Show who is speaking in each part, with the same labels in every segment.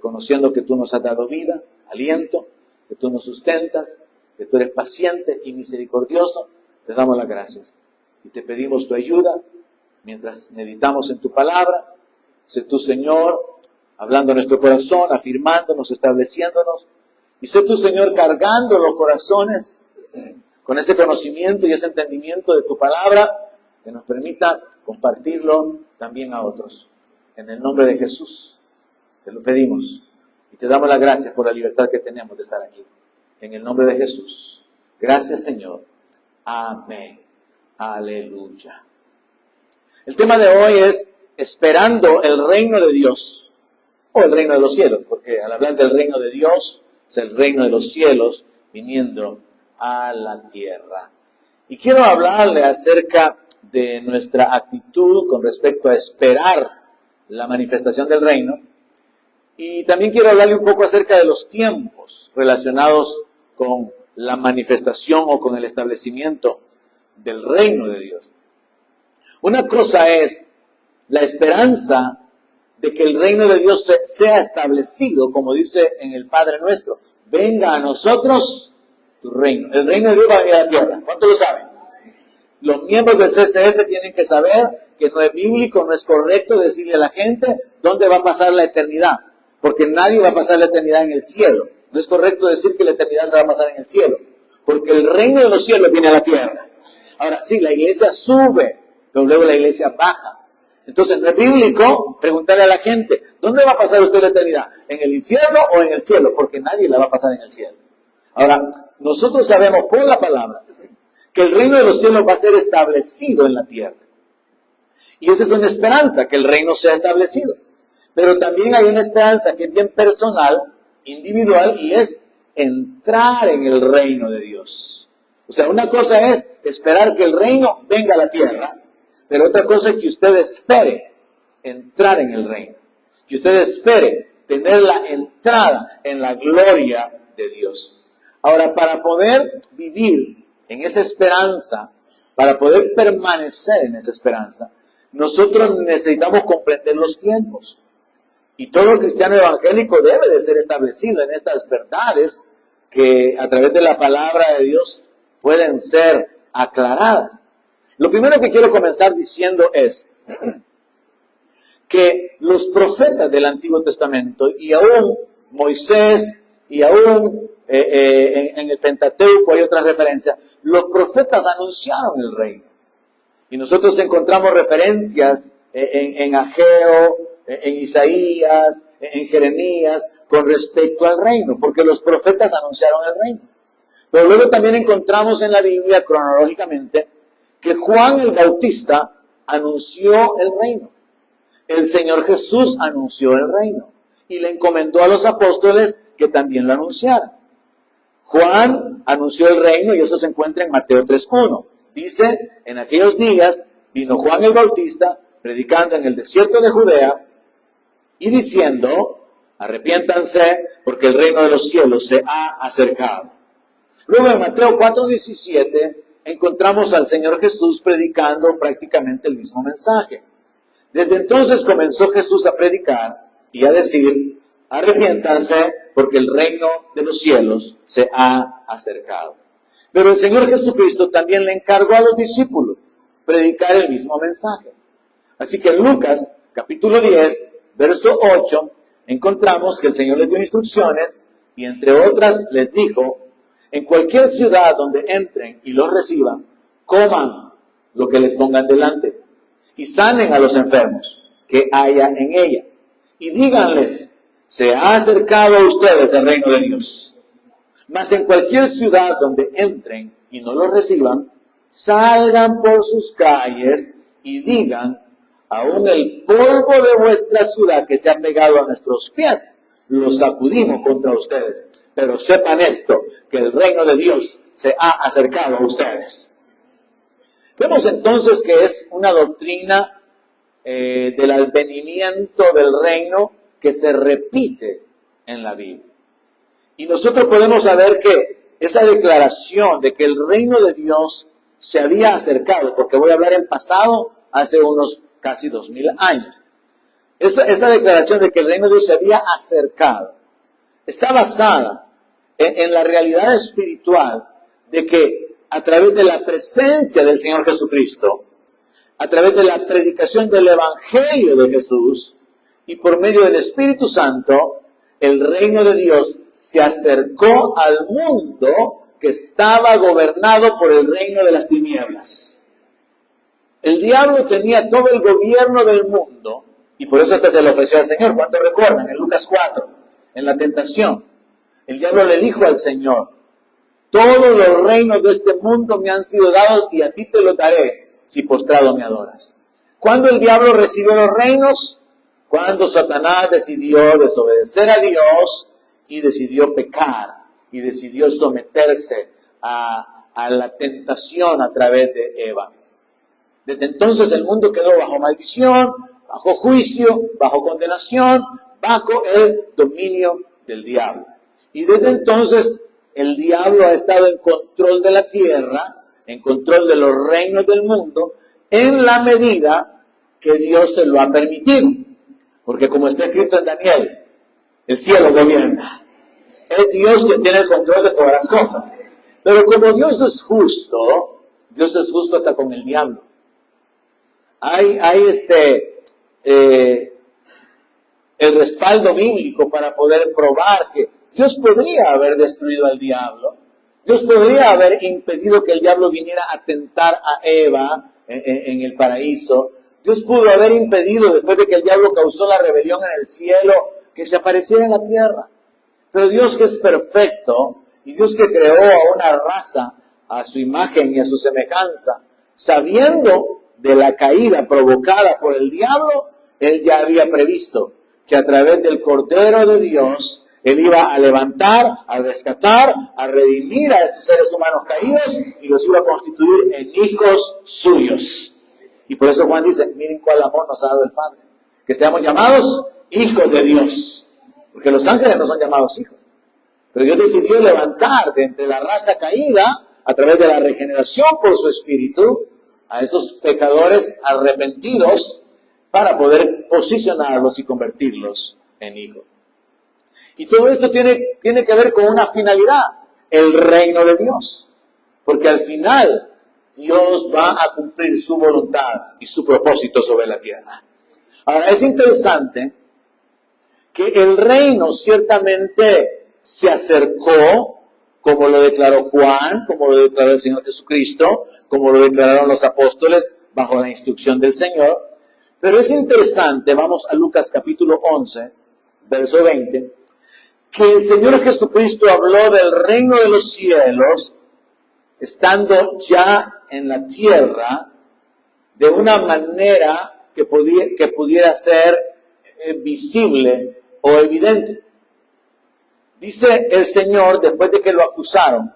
Speaker 1: reconociendo que tú nos has dado vida, aliento, que tú nos sustentas, que tú eres paciente y misericordioso. Te damos las gracias y te pedimos tu ayuda mientras meditamos en tu palabra. Sé tú, Señor, hablando a nuestro corazón, afirmándonos, estableciéndonos. Y sé tú, Señor, cargando los corazones con ese conocimiento y ese entendimiento de tu palabra, que nos permita compartirlo también a otros. En el nombre de Jesús, te lo pedimos y te damos las gracias por la libertad que tenemos de estar aquí. En el nombre de Jesús. Gracias, Señor. Amén. Aleluya. El tema de hoy es esperando el reino de Dios, o el reino de los cielos, porque al hablar del reino de Dios, es el reino de los cielos viniendo a la tierra. Y quiero hablarle acerca de nuestra actitud con respecto a esperar la manifestación del reino. Y también quiero hablarle un poco acerca de los tiempos relacionados con la manifestación o con el establecimiento del reino de Dios. Una cosa es la esperanza de que el reino de Dios sea establecido, como dice en el Padre Nuestro. Venga a nosotros tu reino. El reino de Dios va a venir a la tierra. ¿Cuántos lo saben? Los miembros del CCF tienen que saber que no es bíblico, no es correcto decirle a la gente dónde va a pasar la eternidad. Porque nadie va a pasar la eternidad en el cielo. No es correcto decir que la eternidad se va a pasar en el cielo. Porque el reino de los cielos viene a la tierra. Ahora, sí, la iglesia sube, pero luego la iglesia baja. Entonces, no es bíblico preguntarle a la gente, ¿dónde va a pasar usted la eternidad? ¿En el infierno o en el cielo? Porque nadie la va a pasar en el cielo. Ahora, nosotros sabemos por la palabra que el reino de los cielos va a ser establecido en la tierra. Y esa es una esperanza, que el reino sea establecido. Pero también hay una esperanza que es bien personal, individual, y es entrar en el reino de Dios. O sea, una cosa es esperar que el reino venga a la tierra, pero otra cosa es que usted espere entrar en el reino. Que usted espere tener la entrada en la gloria de Dios. Ahora, para poder vivir en esa esperanza, para poder permanecer en esa esperanza, nosotros necesitamos comprender los tiempos. Y todo cristiano evangélico debe de ser establecido en estas verdades que a través de la palabra de Dios pueden ser aclaradas. Lo primero que quiero comenzar diciendo es que los profetas del Antiguo Testamento, y aún Moisés, y aún en el Pentateuco hay otra referencia, los profetas anunciaron el reino. Y nosotros encontramos referencias en Ageo, en Isaías, en Jeremías, con respecto al reino, porque los profetas anunciaron el reino. Pero luego también encontramos en la Biblia, cronológicamente, que Juan el Bautista anunció el reino. El Señor Jesús anunció el reino y le encomendó a los apóstoles que también lo anunciaran. Juan anunció el reino y eso se encuentra en Mateo 3:1. Dice, en aquellos días vino Juan el Bautista predicando en el desierto de Judea y diciendo, arrepiéntanse porque el reino de los cielos se ha acercado. Luego en Mateo 4:17 encontramos al Señor Jesús predicando prácticamente el mismo mensaje. Desde entonces comenzó Jesús a predicar y a decir, arrepiéntanse porque el reino de los cielos se ha acercado. Pero el Señor Jesucristo también le encargó a los discípulos predicar el mismo mensaje. Así que en Lucas, capítulo 10, verso 8, encontramos que el Señor les dio instrucciones y entre otras les dijo, en cualquier ciudad donde entren y los reciban, coman lo que les pongan delante y sanen a los enfermos que haya en ella. Y díganles, se ha acercado a ustedes el reino de Dios. Mas en cualquier ciudad donde entren y no los reciban, salgan por sus calles y digan, aún el polvo de vuestra ciudad que se ha pegado a nuestros pies, lo sacudimos contra ustedes. Pero sepan esto, que el reino de Dios se ha acercado a ustedes. Vemos entonces que es una doctrina del advenimiento del reino que se repite en la Biblia. Y nosotros podemos saber que esa declaración de que el reino de Dios se había acercado, porque voy a hablar en pasado, hace unos casi 2000 años. Esa declaración de que el reino de Dios se había acercado está basada en la realidad espiritual de que a través de la presencia del Señor Jesucristo, a través de la predicación del Evangelio de Jesús y por medio del Espíritu Santo, el reino de Dios se acercó al mundo que estaba gobernado por el reino de las tinieblas. El diablo tenía todo el gobierno del mundo y por eso hasta se lo ofreció al Señor. ¿Cuánto recuerdan? En Lucas 4, en la tentación, el diablo le dijo al Señor: todos los reinos de este mundo me han sido dados y a ti te los daré si postrado me adoras. ¿Cuándo el diablo recibió los reinos? Cuando Satanás decidió desobedecer a Dios y decidió pecar y decidió someterse a la tentación a través de Eva. Desde entonces el mundo quedó bajo maldición, bajo juicio, bajo condenación, bajo el dominio del diablo. Y desde entonces el diablo ha estado en control de la tierra, en control de los reinos del mundo, en la medida que Dios se lo ha permitido. Porque como está escrito en Daniel, el cielo gobierna. Es Dios quien tiene el control de todas las cosas. Pero como Dios es justo hasta con el diablo. Hay el respaldo bíblico para poder probar que Dios podría haber destruido al diablo. Dios podría haber impedido que el diablo viniera a tentar a Eva en el paraíso. Dios pudo haber impedido, después de que el diablo causó la rebelión en el cielo, que se apareciera en la tierra. Pero Dios, que es perfecto, y Dios que creó a una raza a su imagen y a su semejanza, sabiendo de la caída provocada por el diablo, Él ya había previsto que a través del Cordero de Dios, Él iba a levantar, a rescatar, a redimir a esos seres humanos caídos y los iba a constituir en hijos suyos. Y por eso Juan dice: miren cuál amor nos ha dado el Padre, que seamos llamados hijos de Dios. Porque los ángeles no son llamados hijos. Pero Dios decidió levantar de entre la raza caída, a través de la regeneración por su Espíritu, a esos pecadores arrepentidos para poder posicionarlos y convertirlos en hijos. Y todo esto tiene que ver con una finalidad: el reino de Dios. Porque al final Dios va a cumplir su voluntad y su propósito sobre la tierra. Ahora, es interesante que el reino ciertamente se acercó, como lo declaró Juan, como lo declaró el Señor Jesucristo, como lo declararon los apóstoles bajo la instrucción del Señor. Pero es interesante, vamos a Lucas capítulo 11, verso 20, que el Señor Jesucristo habló del reino de los cielos, estando ya en la tierra, de una manera que pudiera ser visible o evidente. Dice el Señor, después de que lo acusaron,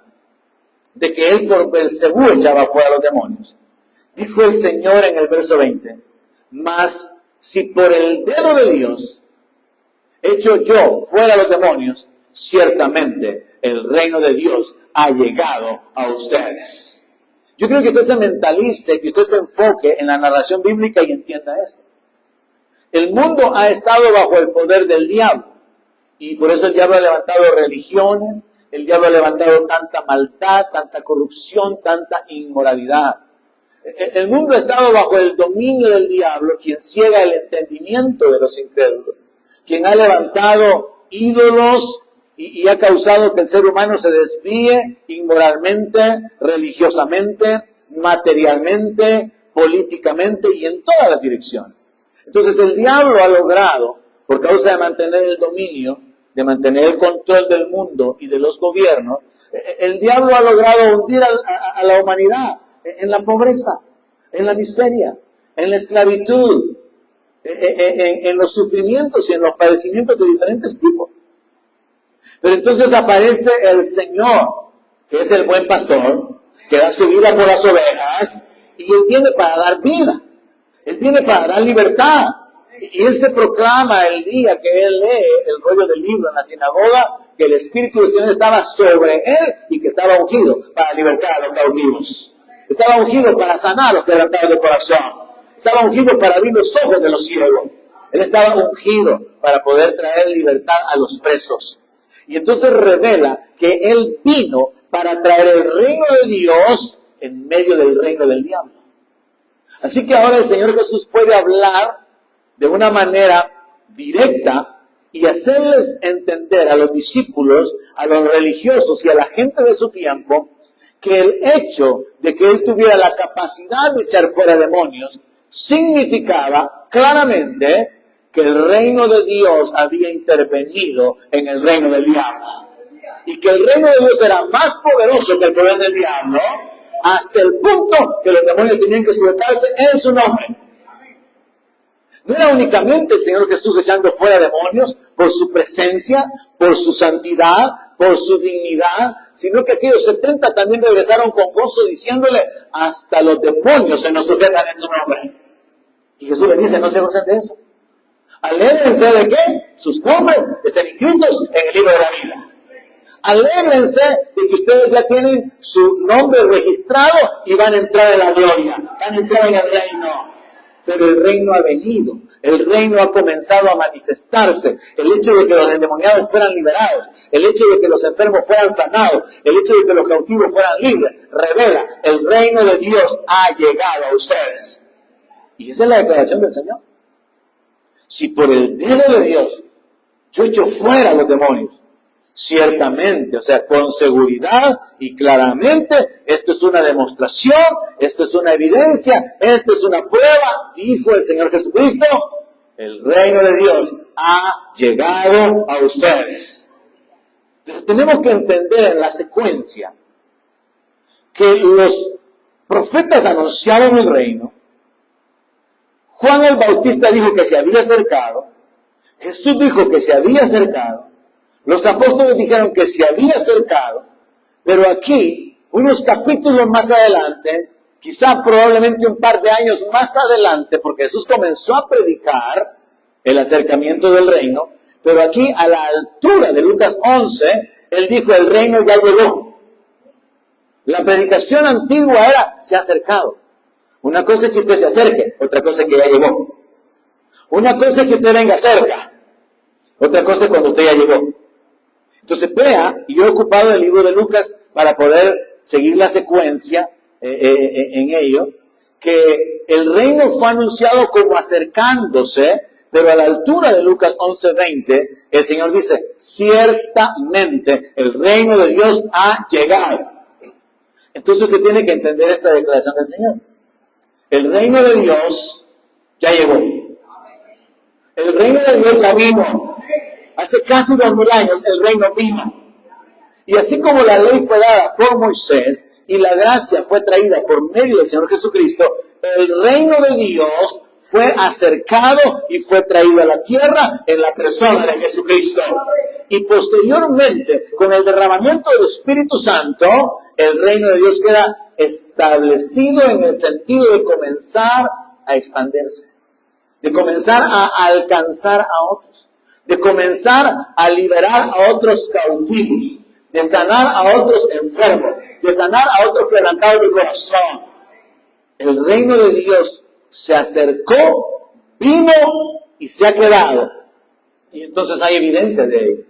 Speaker 1: de que él por Belcebú echaba fuera a los demonios, dijo el Señor en el verso 20: mas si por el dedo de Dios echo yo fuera a los demonios, ciertamente el reino de Dios ha llegado a ustedes. Yo creo que usted se mentalice, que usted se enfoque en la narración bíblica y entienda esto. El mundo ha estado bajo el poder del diablo, y por eso el diablo ha levantado religiones, el diablo ha levantado tanta maldad, tanta corrupción, tanta inmoralidad. El mundo ha estado bajo el dominio del diablo, quien ciega el entendimiento de los incrédulos, quien ha levantado ídolos y ha causado que el ser humano se desvíe inmoralmente, religiosamente, materialmente, políticamente y en todas las direcciones. Entonces el diablo ha logrado, por causa de mantener el dominio, de mantener el control del mundo y de los gobiernos, el diablo ha logrado hundir a la humanidad en la pobreza, en la miseria, en la esclavitud, en los sufrimientos y en los padecimientos de diferentes tipos. Pero entonces aparece el Señor, que es el buen pastor, que da su vida por las ovejas, y Él viene para dar vida, Él viene para dar libertad. Y Él se proclama el día que Él lee el rollo del libro en la sinagoga, que el Espíritu del Señor estaba sobre Él y que estaba ungido para libertar a los cautivos. Estaba ungido para sanar a los quebrantados de corazón. Estaba ungido para abrir los ojos de los ciegos. Él estaba ungido para poder traer libertad a los presos. Y entonces revela que Él vino para traer el reino de Dios en medio del reino del diablo. Así que ahora el Señor Jesús puede hablar de una manera directa y hacerles entender a los discípulos, a los religiosos y a la gente de su tiempo, que el hecho de que Él tuviera la capacidad de echar fuera demonios significaba claramente que el reino de Dios había intervenido en el reino del diablo. Y que el reino de Dios era más poderoso que el poder del diablo, hasta el punto que los demonios tenían que sujetarse en su nombre. No era únicamente el Señor Jesús echando fuera demonios por su presencia, por su santidad, por su dignidad, sino que aquellos 70 también regresaron con gozo diciéndole, hasta los demonios se nos sujetan en tu nombre. Y Jesús le dice, no se gocen de eso. Alégrense de que sus nombres estén inscritos en el libro de la vida. Alégrense de que ustedes ya tienen su nombre registrado y van a entrar en la gloria, van a entrar en el reino. Pero el reino ha venido, el reino ha comenzado a manifestarse. El hecho de que los endemoniados fueran liberados, el hecho de que los enfermos fueran sanados, el hecho de que los cautivos fueran libres, revela, el reino de Dios ha llegado a ustedes. Y esa es la declaración del Señor. Si por el dedo de Dios yo echo fuera a los demonios, ciertamente, o sea, con seguridad y claramente, esto es una demostración, esto es una evidencia, esto es una prueba, dijo el Señor Jesucristo, el reino de Dios ha llegado a ustedes. Pero tenemos que entender en la secuencia que los profetas anunciaron el reino, Juan el Bautista dijo que se había acercado, Jesús dijo que se había acercado, los apóstoles dijeron que se había acercado, pero aquí, unos capítulos más adelante, quizá probablemente un par de años más adelante, porque Jesús comenzó a predicar el acercamiento del reino, pero aquí a la altura de Lucas 11, Él dijo, el reino ya llegó. La predicación antigua era, se ha acercado. Una cosa es que usted se acerque, otra cosa es que ya llegó. Una cosa es que usted venga cerca, otra cosa es cuando usted ya llegó. Entonces vea, y yo he ocupado el libro de Lucas para poder seguir la secuencia en ello, que el reino fue anunciado como acercándose, pero a la altura de Lucas 11:20, el Señor dice, ciertamente el reino de Dios ha llegado. Entonces usted tiene que entender esta declaración del Señor. El reino de Dios ya llegó. El reino de Dios ya vino. Hace casi 2000 años el reino vino. Y así como la ley fue dada por Moisés y la gracia fue traída por medio del Señor Jesucristo, el reino de Dios fue acercado y fue traído a la tierra en la persona de Jesucristo. Y posteriormente, con el derramamiento del Espíritu Santo, el reino de Dios queda establecido en el sentido de comenzar a expandirse, de comenzar a alcanzar a otros, de comenzar a liberar a otros cautivos, de sanar a otros enfermos, de sanar a otros quebrantados de corazón. El reino de Dios se acercó, vino y se ha quedado. Y entonces hay evidencia de ello.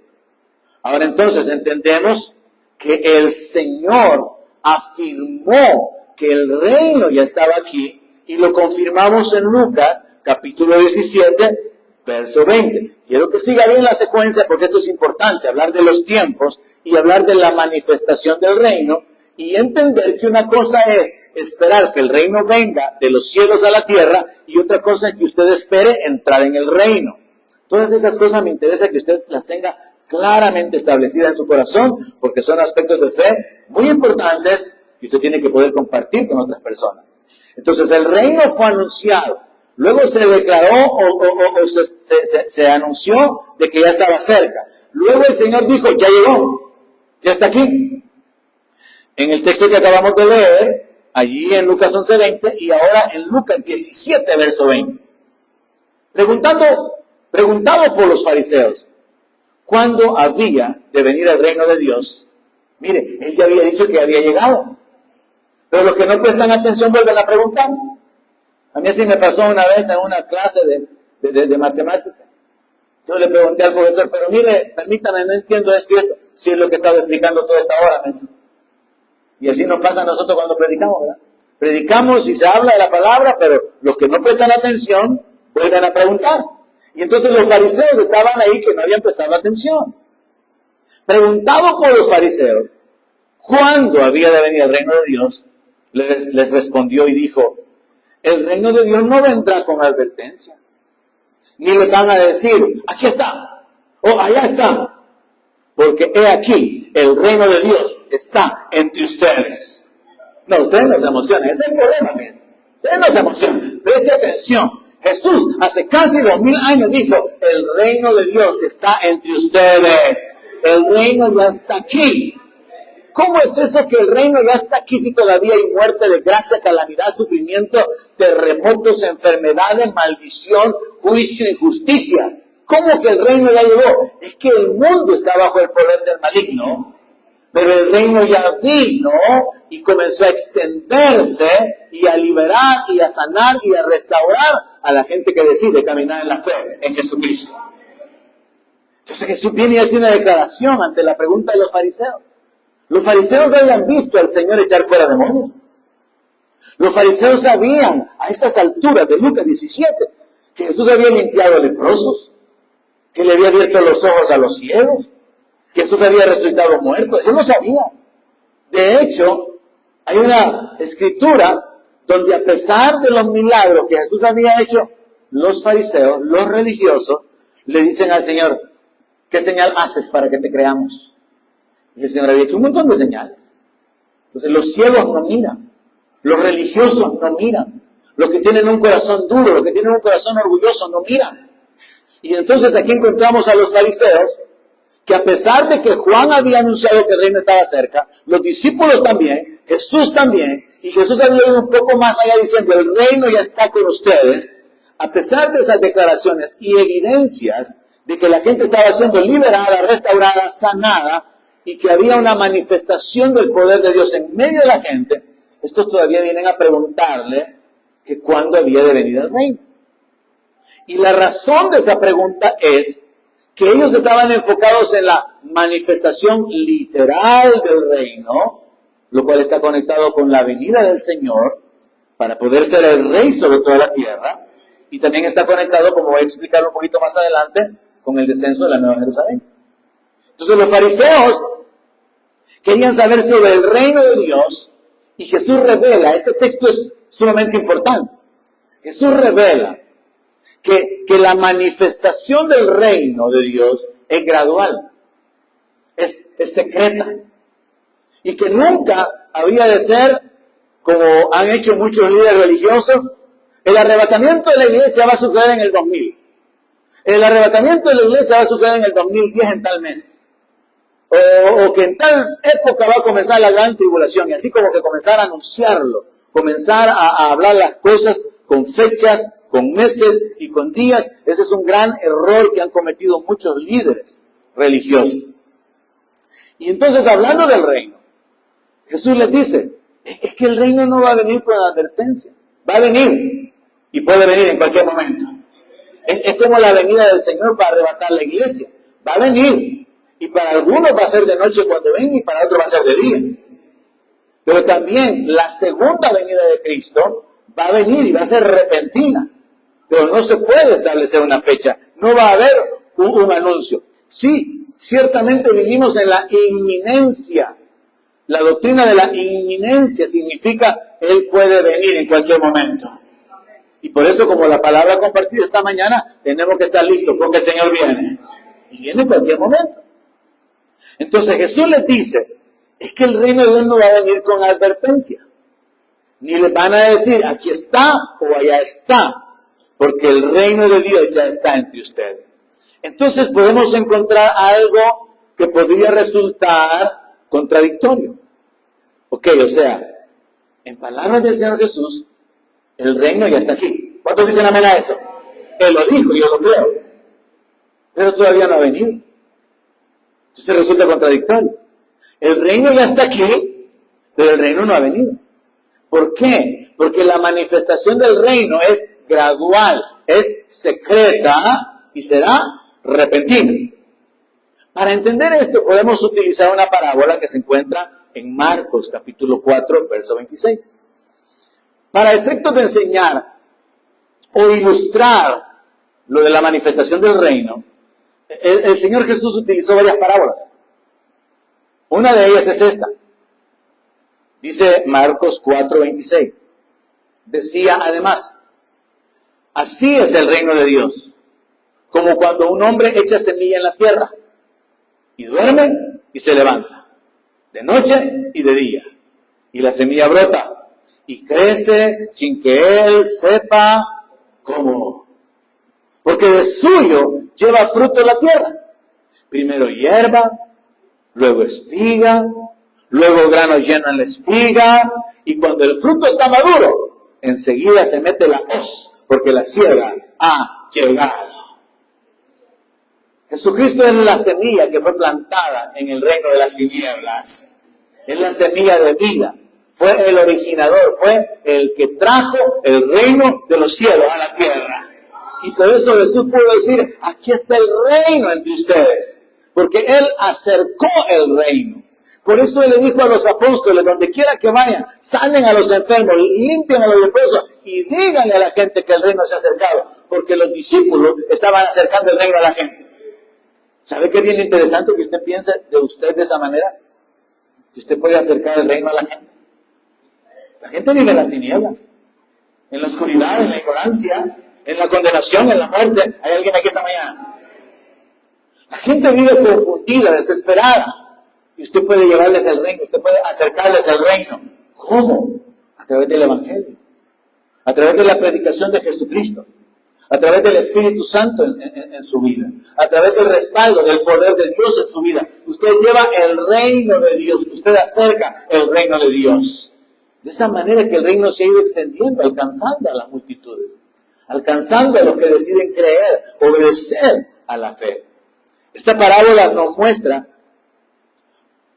Speaker 1: Ahora entonces entendemos que el Señor afirmó que el reino ya estaba aquí y lo confirmamos en Lucas capítulo 17, verso 20. Quiero que siga bien la secuencia porque esto es importante, hablar de los tiempos y hablar de la manifestación del reino y entender que una cosa es esperar que el reino venga de los cielos a la tierra y otra cosa es que usted espere entrar en el reino. Todas esas cosas me interesa que usted las tenga claramente establecidas en su corazón porque son aspectos de fe muy importantes que usted tiene que poder compartir con otras personas. Entonces el reino fue anunciado. Luego se declaró o se anunció de que ya estaba cerca. Luego el Señor dijo, ya llegó, ya está aquí. En el texto que acabamos de leer, allí en Lucas 11:20 y ahora en Lucas 17, verso 20. Preguntado por los fariseos, ¿cuándo había de venir el reino de Dios? Mire, él ya había dicho que había llegado. Pero los que no prestan atención vuelven a preguntar. A mí así me pasó una vez en una clase de matemática. Yo le pregunté al profesor, pero mire, permítame, no entiendo esto y esto. Si es lo que he estado explicando toda esta hora, me dijo. Y así nos pasa a nosotros cuando predicamos, ¿verdad? Predicamos y se habla de la palabra, pero los que no prestan atención vuelven a preguntar. Y entonces los fariseos estaban ahí que no habían prestado atención. Preguntado por los fariseos, ¿cuándo había de venir el reino de Dios? Les respondió y dijo, el reino de Dios no vendrá con advertencia. Ni les van a decir, aquí está, o allá está. Porque he aquí, el reino de Dios está entre ustedes. No, ustedes no se emocionan, ese es el problema. Ustedes no se emocionan, preste atención. Jesús hace casi 2000 años dijo, el reino de Dios está entre ustedes. El reino ya está aquí. ¿Cómo es eso que el reino ya está aquí si todavía hay muerte, desgracia, calamidad, sufrimiento, terremotos, enfermedades, maldición, juicio, injusticia? ¿Cómo que el reino ya llegó? Es que el mundo está bajo el poder del maligno, pero el reino ya vino y comenzó a extenderse y a liberar y a sanar y a restaurar a la gente que decide caminar en la fe en Jesucristo. Entonces Jesús viene y hace una declaración ante la pregunta de los fariseos. Los fariseos habían visto al Señor echar fuera demonios. Los fariseos sabían a estas alturas de Lucas 17 que Jesús había limpiado a leprosos, que le había abierto los ojos a los ciegos, que Jesús había resucitado muertos. Ellos lo sabían. De hecho, hay una escritura donde a pesar de los milagros que Jesús había hecho, los fariseos, los religiosos, le dicen al Señor, ¿qué señal haces para que te creamos? Y el Señor había hecho un montón de señales. Entonces los ciegos no miran, los religiosos no miran, los que tienen un corazón duro, los que tienen un corazón orgulloso no miran. Y entonces aquí encontramos a los fariseos, que a pesar de que Juan había anunciado que el reino estaba cerca, los discípulos también, Jesús también, y Jesús había ido un poco más allá diciendo, el reino ya está con ustedes, a pesar de esas declaraciones y evidencias de que la gente estaba siendo liberada, restaurada, sanada, y que había una manifestación del poder de Dios en medio de la gente, estos todavía vienen a preguntarle que cuándo había de venir el reino. Y la razón de esa pregunta es que ellos estaban enfocados en la manifestación literal del reino, lo cual está conectado con la venida del Señor para poder ser el rey sobre toda la tierra, y también está conectado, como voy a explicar un poquito más adelante, con el descenso de la Nueva Jerusalén. Entonces los fariseos querían saber sobre el reino de Dios, y Jesús revela, este texto es sumamente importante, Jesús revela que la manifestación del reino de Dios es gradual, es secreta, y que nunca había de ser, como han hecho muchos líderes religiosos, el arrebatamiento de la iglesia va a suceder en el 2000. El arrebatamiento de la iglesia va a suceder en el 2010 en tal mes. O que en tal época va a comenzar la gran tribulación. Y así como que comenzar a anunciarlo, comenzar a hablar las cosas con fechas, con meses y con días. Ese es un gran error que han cometido muchos líderes religiosos. Y entonces, hablando del reino, Jesús les dice, es que el reino no va a venir con advertencia. Va a venir, y puede venir en cualquier momento. Es como la venida del Señor para arrebatar la iglesia. Va a venir, y para algunos va a ser de noche cuando venga, y para otros va a ser de día. Pero también la segunda venida de Cristo va a venir y va a ser repentina. Pero no se puede establecer una fecha. No va a haber un anuncio. Sí, ciertamente vivimos en la inminencia. La doctrina de la inminencia significa Él puede venir en cualquier momento. Y por eso, como la palabra compartida esta mañana, tenemos que estar listos porque el Señor viene. Y viene en cualquier momento. Entonces Jesús les dice, es que el reino de Dios no va a venir con advertencia. Ni les van a decir, aquí está o allá está. Porque el reino de Dios ya está entre ustedes. Entonces podemos encontrar algo que podría resultar contradictorio. Ok, o sea, en palabras del Señor Jesús, el reino ya está aquí. ¿Cuántos dicen amén a eso? Él lo dijo, yo lo creo. Pero todavía no ha venido. Entonces resulta contradictorio. El reino ya está aquí, pero el reino no ha venido. ¿Por qué? Porque la manifestación del reino es gradual, es secreta y será repentina. Para entender esto podemos utilizar una parábola que se encuentra en Marcos capítulo 4, verso 26. Para efectos de enseñar o ilustrar lo de la manifestación del reino, el Señor Jesús utilizó varias parábolas. Una de ellas es esta. Dice Marcos 4, 26. Decía además, así es el reino de Dios, como cuando un hombre echa semilla en la tierra, y duerme y se levanta, de noche y de día, y la semilla brota, y crece sin que él sepa cómo. Porque de suyo lleva fruto la tierra, primero hierba, luego espiga, luego grano lleno en la espiga, y cuando el fruto está maduro, enseguida se mete la hoz, porque la siega ha llegado. Jesucristo es la semilla que fue plantada en el reino de las tinieblas. Es la semilla de vida. Fue el originador, fue el que trajo el reino de los cielos a la tierra. Y por eso Jesús pudo decir, aquí está el reino entre ustedes. Porque Él acercó el reino. Por eso Él le dijo a los apóstoles, donde quiera que vayan, sanen a los enfermos, limpian a los leprosos y díganle a la gente que el reino se ha acercado. Porque los discípulos estaban acercando el reino a la gente. ¿Sabe qué es bien interesante que usted piense de usted de esa manera? Que usted puede acercar el reino a la gente. La gente vive en las tinieblas, en la oscuridad, en la ignorancia, en la condenación, en la muerte. ¿Hay alguien aquí esta mañana? La gente vive confundida, desesperada. Y usted puede llevarles el reino, usted puede acercarles el reino. ¿Cómo? A través del Evangelio. A través de la predicación de Jesucristo. A través del Espíritu Santo en su vida. A través del respaldo, del poder de Dios en su vida. Usted lleva el reino de Dios. Usted acerca el reino de Dios. De esa manera que el reino se ha ido extendiendo, alcanzando a las multitudes. Alcanzando a los que deciden creer, obedecer a la fe. Esta parábola nos muestra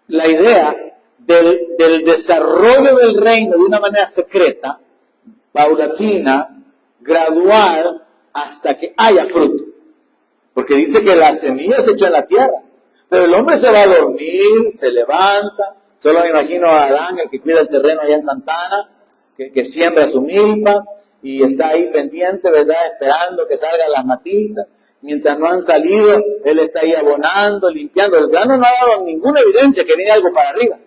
Speaker 1: la idea del desarrollo del reino de una manera secreta, paulatina, gradual, hasta que haya fruto. Porque dice que la semilla se echó en la tierra. Pero el hombre se va a dormir, se levanta. Solo me imagino a Adán, el que cuida el terreno allá en Santana, que siembra su milpa y está ahí pendiente, ¿verdad? Esperando que salgan las matitas. Mientras no han salido, él está ahí abonando, limpiando. El grano no ha dado ninguna evidencia que viene algo para arriba.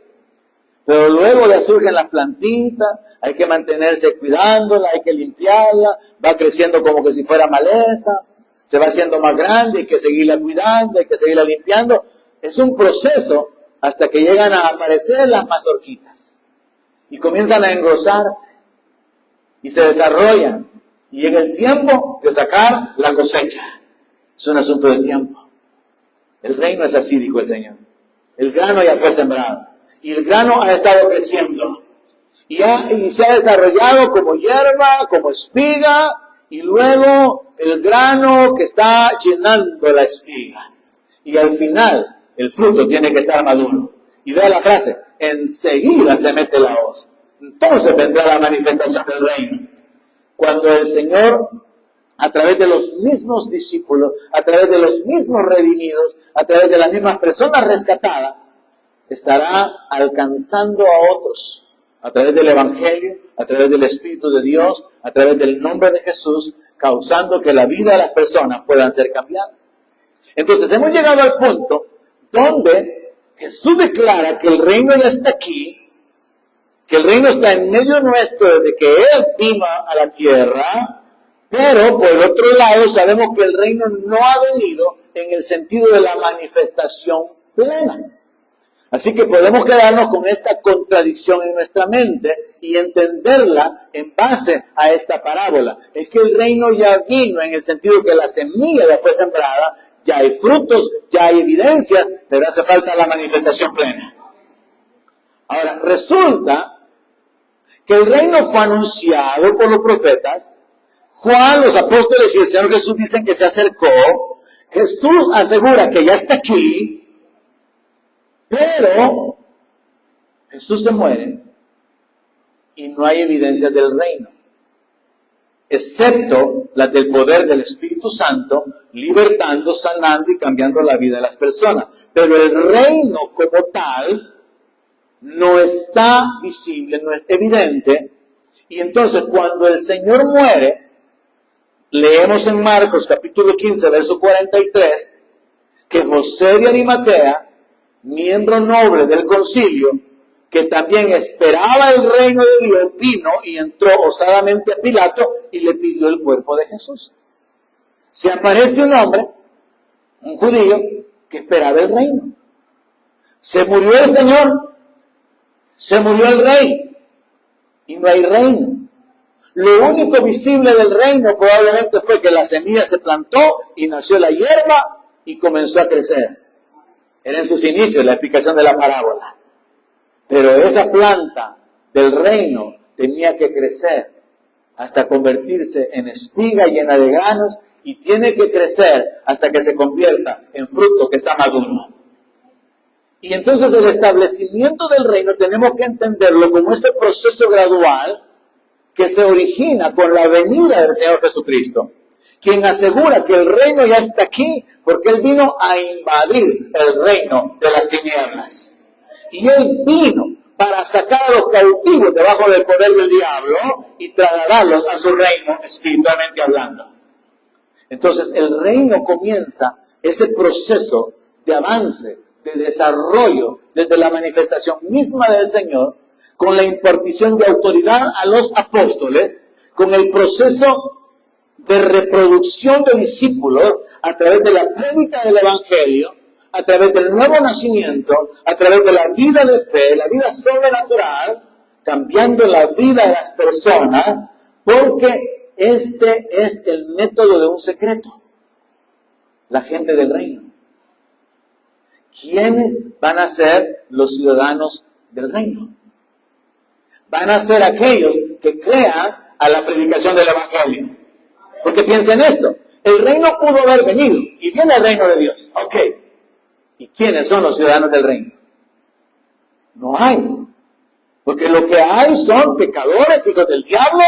Speaker 1: Pero luego le surgen las plantitas, hay que mantenerse cuidándola, hay que limpiarla, va creciendo como que si fuera maleza, se va haciendo más grande, hay que seguirla cuidando, hay que seguirla limpiando. Es un proceso hasta que llegan a aparecer las mazorquitas y comienzan a engrosarse y se desarrollan y llega el tiempo de sacar la cosecha. Es un asunto de tiempo. El reino es así, dijo el Señor. El grano ya fue sembrado y el grano ha estado creciendo y se ha desarrollado como hierba, como espiga, y luego el grano que está llenando la espiga. Y al final, el fruto tiene que estar maduro. Y vea la frase, enseguida se mete la hoz. Entonces vendrá la manifestación del reino. Cuando el Señor, a través de los mismos discípulos, a través de los mismos redimidos, a través de las mismas personas rescatadas, estará alcanzando a otros. A través del Evangelio, a través del Espíritu de Dios, a través del nombre de Jesús, causando que la vida de las personas puedan ser cambiadas. Entonces hemos llegado al punto donde Jesús declara que el reino ya está aquí, que el reino está en medio nuestro desde que Él vino a la tierra, pero por el otro lado sabemos que el reino no ha venido en el sentido de la manifestación plena. Así que podemos quedarnos con esta contradicción en nuestra mente y entenderla en base a esta parábola. Es que el reino ya vino en el sentido que la semilla ya fue sembrada, ya hay frutos, ya hay evidencias, pero hace falta la manifestación plena. Ahora, resulta que el reino fue anunciado por los profetas. Juan, los apóstoles y el Señor Jesús dicen que se acercó. Jesús asegura que ya está aquí. Pero Jesús se muere y no hay evidencias del reino. excepto las del poder del Espíritu Santo, libertando, sanando y cambiando la vida de las personas. Pero el reino como tal no está visible, no es evidente. Y entonces cuando el Señor muere, leemos en Marcos capítulo 15, verso 43, que José de Arimatea, miembro noble del concilio, que también esperaba el reino de Dios, vino y entró osadamente a Pilato y le pidió el cuerpo de Jesús. Se aparece un hombre, un judío, que esperaba el reino. Se murió el Señor, se murió el rey, y no hay reino. Lo único visible del reino probablemente fue que la semilla se plantó y nació la hierba y comenzó a crecer. Era en sus inicios la explicación de la parábola. Pero esa planta del reino tenía que crecer hasta convertirse en espiga llena de granos, y tiene que crecer hasta que se convierta en fruto que está maduro. Y entonces el establecimiento del reino tenemos que entenderlo como ese proceso gradual que se origina con la venida del Señor Jesucristo, quien asegura que el reino ya está aquí porque Él vino a invadir el reino de las tinieblas. Y Él vino para sacar a los cautivos debajo del poder del diablo y trasladarlos a su reino espiritualmente hablando. Entonces el reino comienza ese proceso de avance, de desarrollo, desde la manifestación misma del Señor, con la impartición de autoridad a los apóstoles, con el proceso de reproducción de discípulos a través de la prédica del Evangelio, a través del nuevo nacimiento, a través de la vida de fe, la vida sobrenatural, cambiando la vida de las personas, porque este es el método de un secreto. La gente del reino. ¿Quiénes van a ser los ciudadanos del reino? Van a ser aquellos que crean a la predicación del Evangelio. Porque piensen esto, el reino pudo haber venido, y viene el reino de Dios. Ok. ¿Y quiénes son los ciudadanos del reino? No hay. Porque lo que hay son pecadores, hijos del diablo,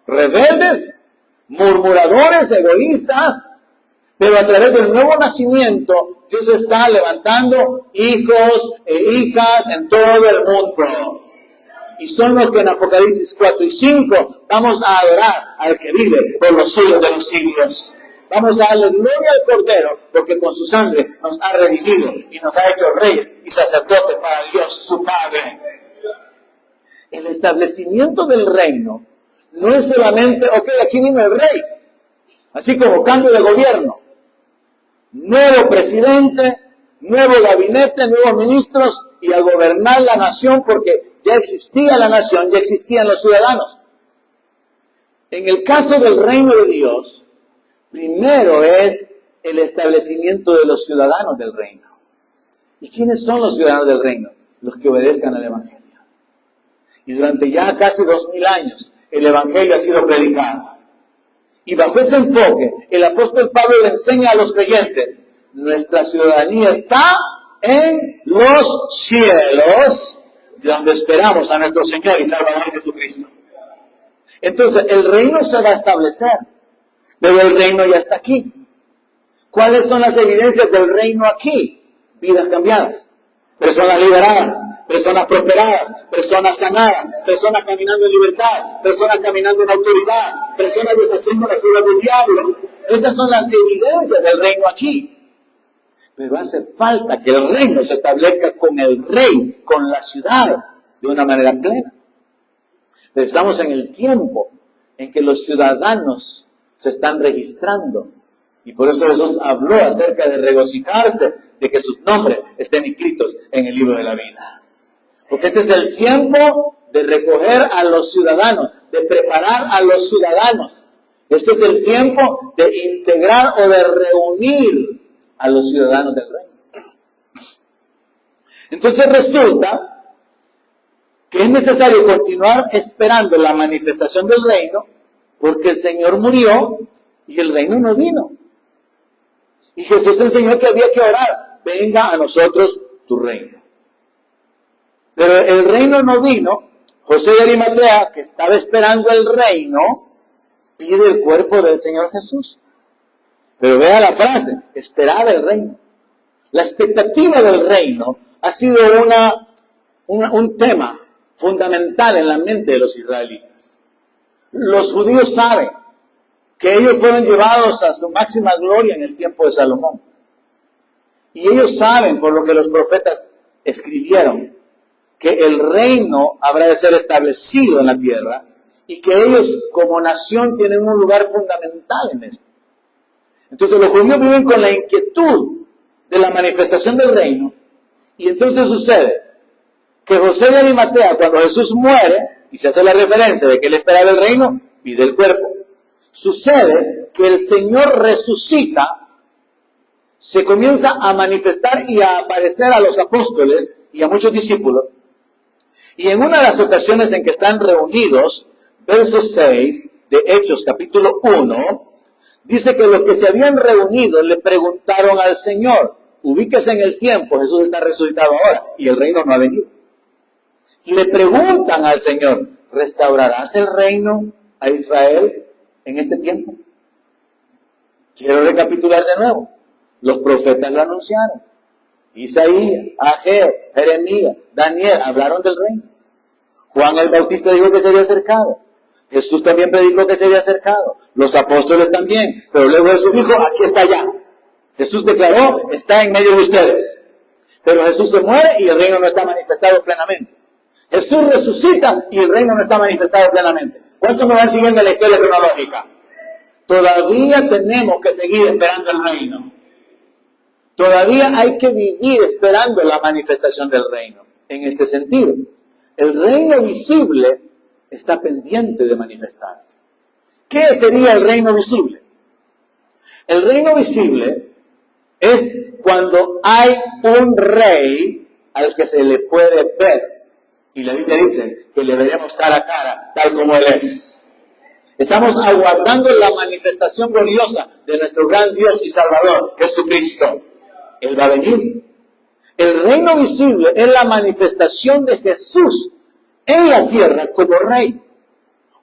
Speaker 1: rebeldes, murmuradores, egoístas. Pero a través del nuevo nacimiento, Dios está levantando hijos e hijas en todo el mundo. Y son los que en Apocalipsis 4 y 5 vamos a adorar al que vive por los siglos de los siglos. Vamos a darle gloria al Cordero, porque con su sangre nos ha redimido y nos ha hecho reyes y sacerdotes para Dios su Padre. El establecimiento del reino no es solamente, ok, aquí vino el rey, así como cambio de gobierno, nuevo presidente, nuevo gabinete, nuevos ministros, y a gobernar la nación, porque ya existía la nación, ya existían los ciudadanos. En el caso del reino de Dios, primero es el establecimiento de los ciudadanos del reino. ¿Y quiénes son los ciudadanos del reino? Los que obedezcan al Evangelio. Y durante ya casi 2000 años, el Evangelio ha sido predicado. Y bajo ese enfoque, el apóstol Pablo le enseña a los creyentes, nuestra ciudadanía está en los cielos, de donde esperamos a nuestro Señor y Salvador Jesucristo. Entonces, el reino se va a establecer, pero el reino ya está aquí. ¿Cuáles son las evidencias del reino aquí? Vidas cambiadas, personas liberadas, personas prosperadas, personas sanadas, personas caminando en libertad, personas caminando en autoridad, personas deshaciendo las obras del diablo. Esas son las evidencias del reino aquí. Pero hace falta que el reino se establezca con el rey, con la ciudad, de una manera plena. Pero estamos en el tiempo en que los ciudadanos se están registrando. Y por eso Jesús habló acerca de regocijarse, de que sus nombres estén inscritos en el libro de la vida. Porque este es el tiempo de recoger a los ciudadanos, de preparar a los ciudadanos. Este es el tiempo de integrar o de reunir a los ciudadanos del reino. Entonces resulta que es necesario continuar esperando la manifestación del reino, porque el Señor murió y el reino no vino. Y Jesús enseñó que había que orar, venga a nosotros tu reino. Pero el reino no vino. José de Arimatea, que estaba esperando el reino, pide el cuerpo del Señor Jesús. Pero vea la frase, esperaba el reino. La expectativa del reino ha sido un tema fundamental en la mente de los israelitas. Los judíos saben que ellos fueron llevados a su máxima gloria en el tiempo de Salomón. Y ellos saben, por lo que los profetas escribieron, que el reino habrá de ser establecido en la tierra y que ellos como nación tienen un lugar fundamental en esto. Entonces los judíos viven con la inquietud de la manifestación del reino, y entonces sucede que José de Arimatea, cuando Jesús muere, y se hace la referencia de que él esperaba el reino, pide el cuerpo. Sucede que el Señor resucita, se comienza a manifestar y a aparecer a los apóstoles y a muchos discípulos, y en una de las ocasiones en que están reunidos, verso 6 de Hechos capítulo 1, dice que los que se habían reunido le preguntaron al Señor, ubíquese en el tiempo, Jesús está resucitado ahora y el reino no ha venido. Le preguntan al Señor, ¿restaurarás el reino a Israel en este tiempo? Quiero recapitular de nuevo. Los profetas lo anunciaron. Isaías, Ageo, Jeremías, Daniel hablaron del reino. Juan el Bautista dijo que se había acercado. Jesús también predicó que se había acercado. Los apóstoles también. Pero luego Jesús dijo, aquí está ya. Jesús declaró, está en medio de ustedes. Pero Jesús se muere y el reino no está manifestado plenamente. Jesús resucita y el reino no está manifestado plenamente. ¿Cuántos me van siguiendo la historia cronológica? Todavía tenemos que seguir esperando el reino. Todavía hay que vivir esperando la manifestación del reino. En este sentido, el reino visible está pendiente de manifestarse. ¿Qué sería el reino visible? El reino visible es cuando hay un rey al que se le puede ver. Y la Biblia dice que le veremos cara a cara, tal como Él es. Estamos aguardando la manifestación gloriosa de nuestro gran Dios y Salvador, Jesucristo. Él va a venir. El reino visible es la manifestación de Jesús en la tierra como rey.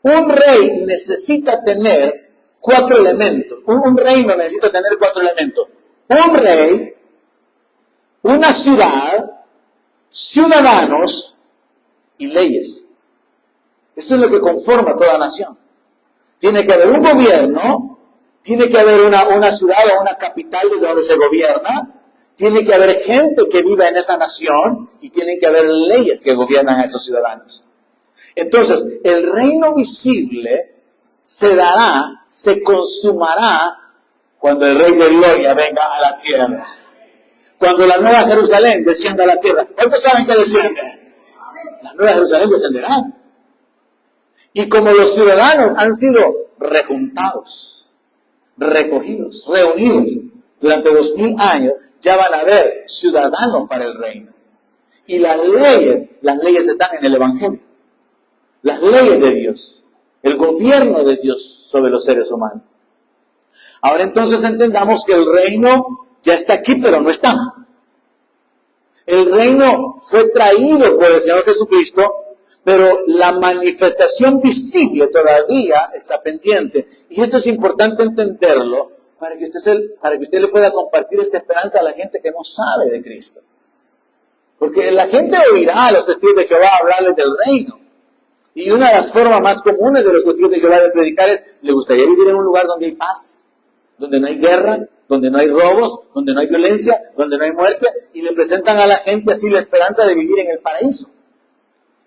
Speaker 1: Un rey necesita tener 4 elementos. Un reino necesita tener 4 elementos. Un rey, una ciudad, ciudadanos y leyes. Eso es lo que conforma toda nación. Tiene que haber un gobierno, tiene que haber una ciudad o una capital de donde se gobierna, tiene que haber gente que viva en esa nación y tienen que haber leyes que gobiernan a esos ciudadanos. Entonces, el reino visible se dará, se consumará cuando el Rey de Gloria venga a la tierra. Cuando la nueva Jerusalén descienda a la tierra. ¿Cuántos saben que desciende? La nueva Jerusalén descenderá. Y como los ciudadanos han sido rejuntados, recogidos, reunidos durante 2000 años, ya van a haber ciudadanos para el reino. Y las leyes están en el Evangelio. Las leyes de Dios, el gobierno de Dios sobre los seres humanos. Ahora entonces entendamos que el reino ya está aquí, pero no está. El reino fue traído por el Señor Jesucristo, pero la manifestación visible todavía está pendiente. Y esto es importante entenderlo para que usted le pueda compartir esta esperanza a la gente que no sabe de Cristo. Porque la gente oirá a los testigos de Jehová hablarles del reino. Y una de las formas más comunes de los testigos de Jehová de predicar es, le gustaría vivir en un lugar donde hay paz, donde no hay guerra, donde no hay robos, donde no hay violencia, donde no hay muerte, y le presentan a la gente así la esperanza de vivir en el paraíso.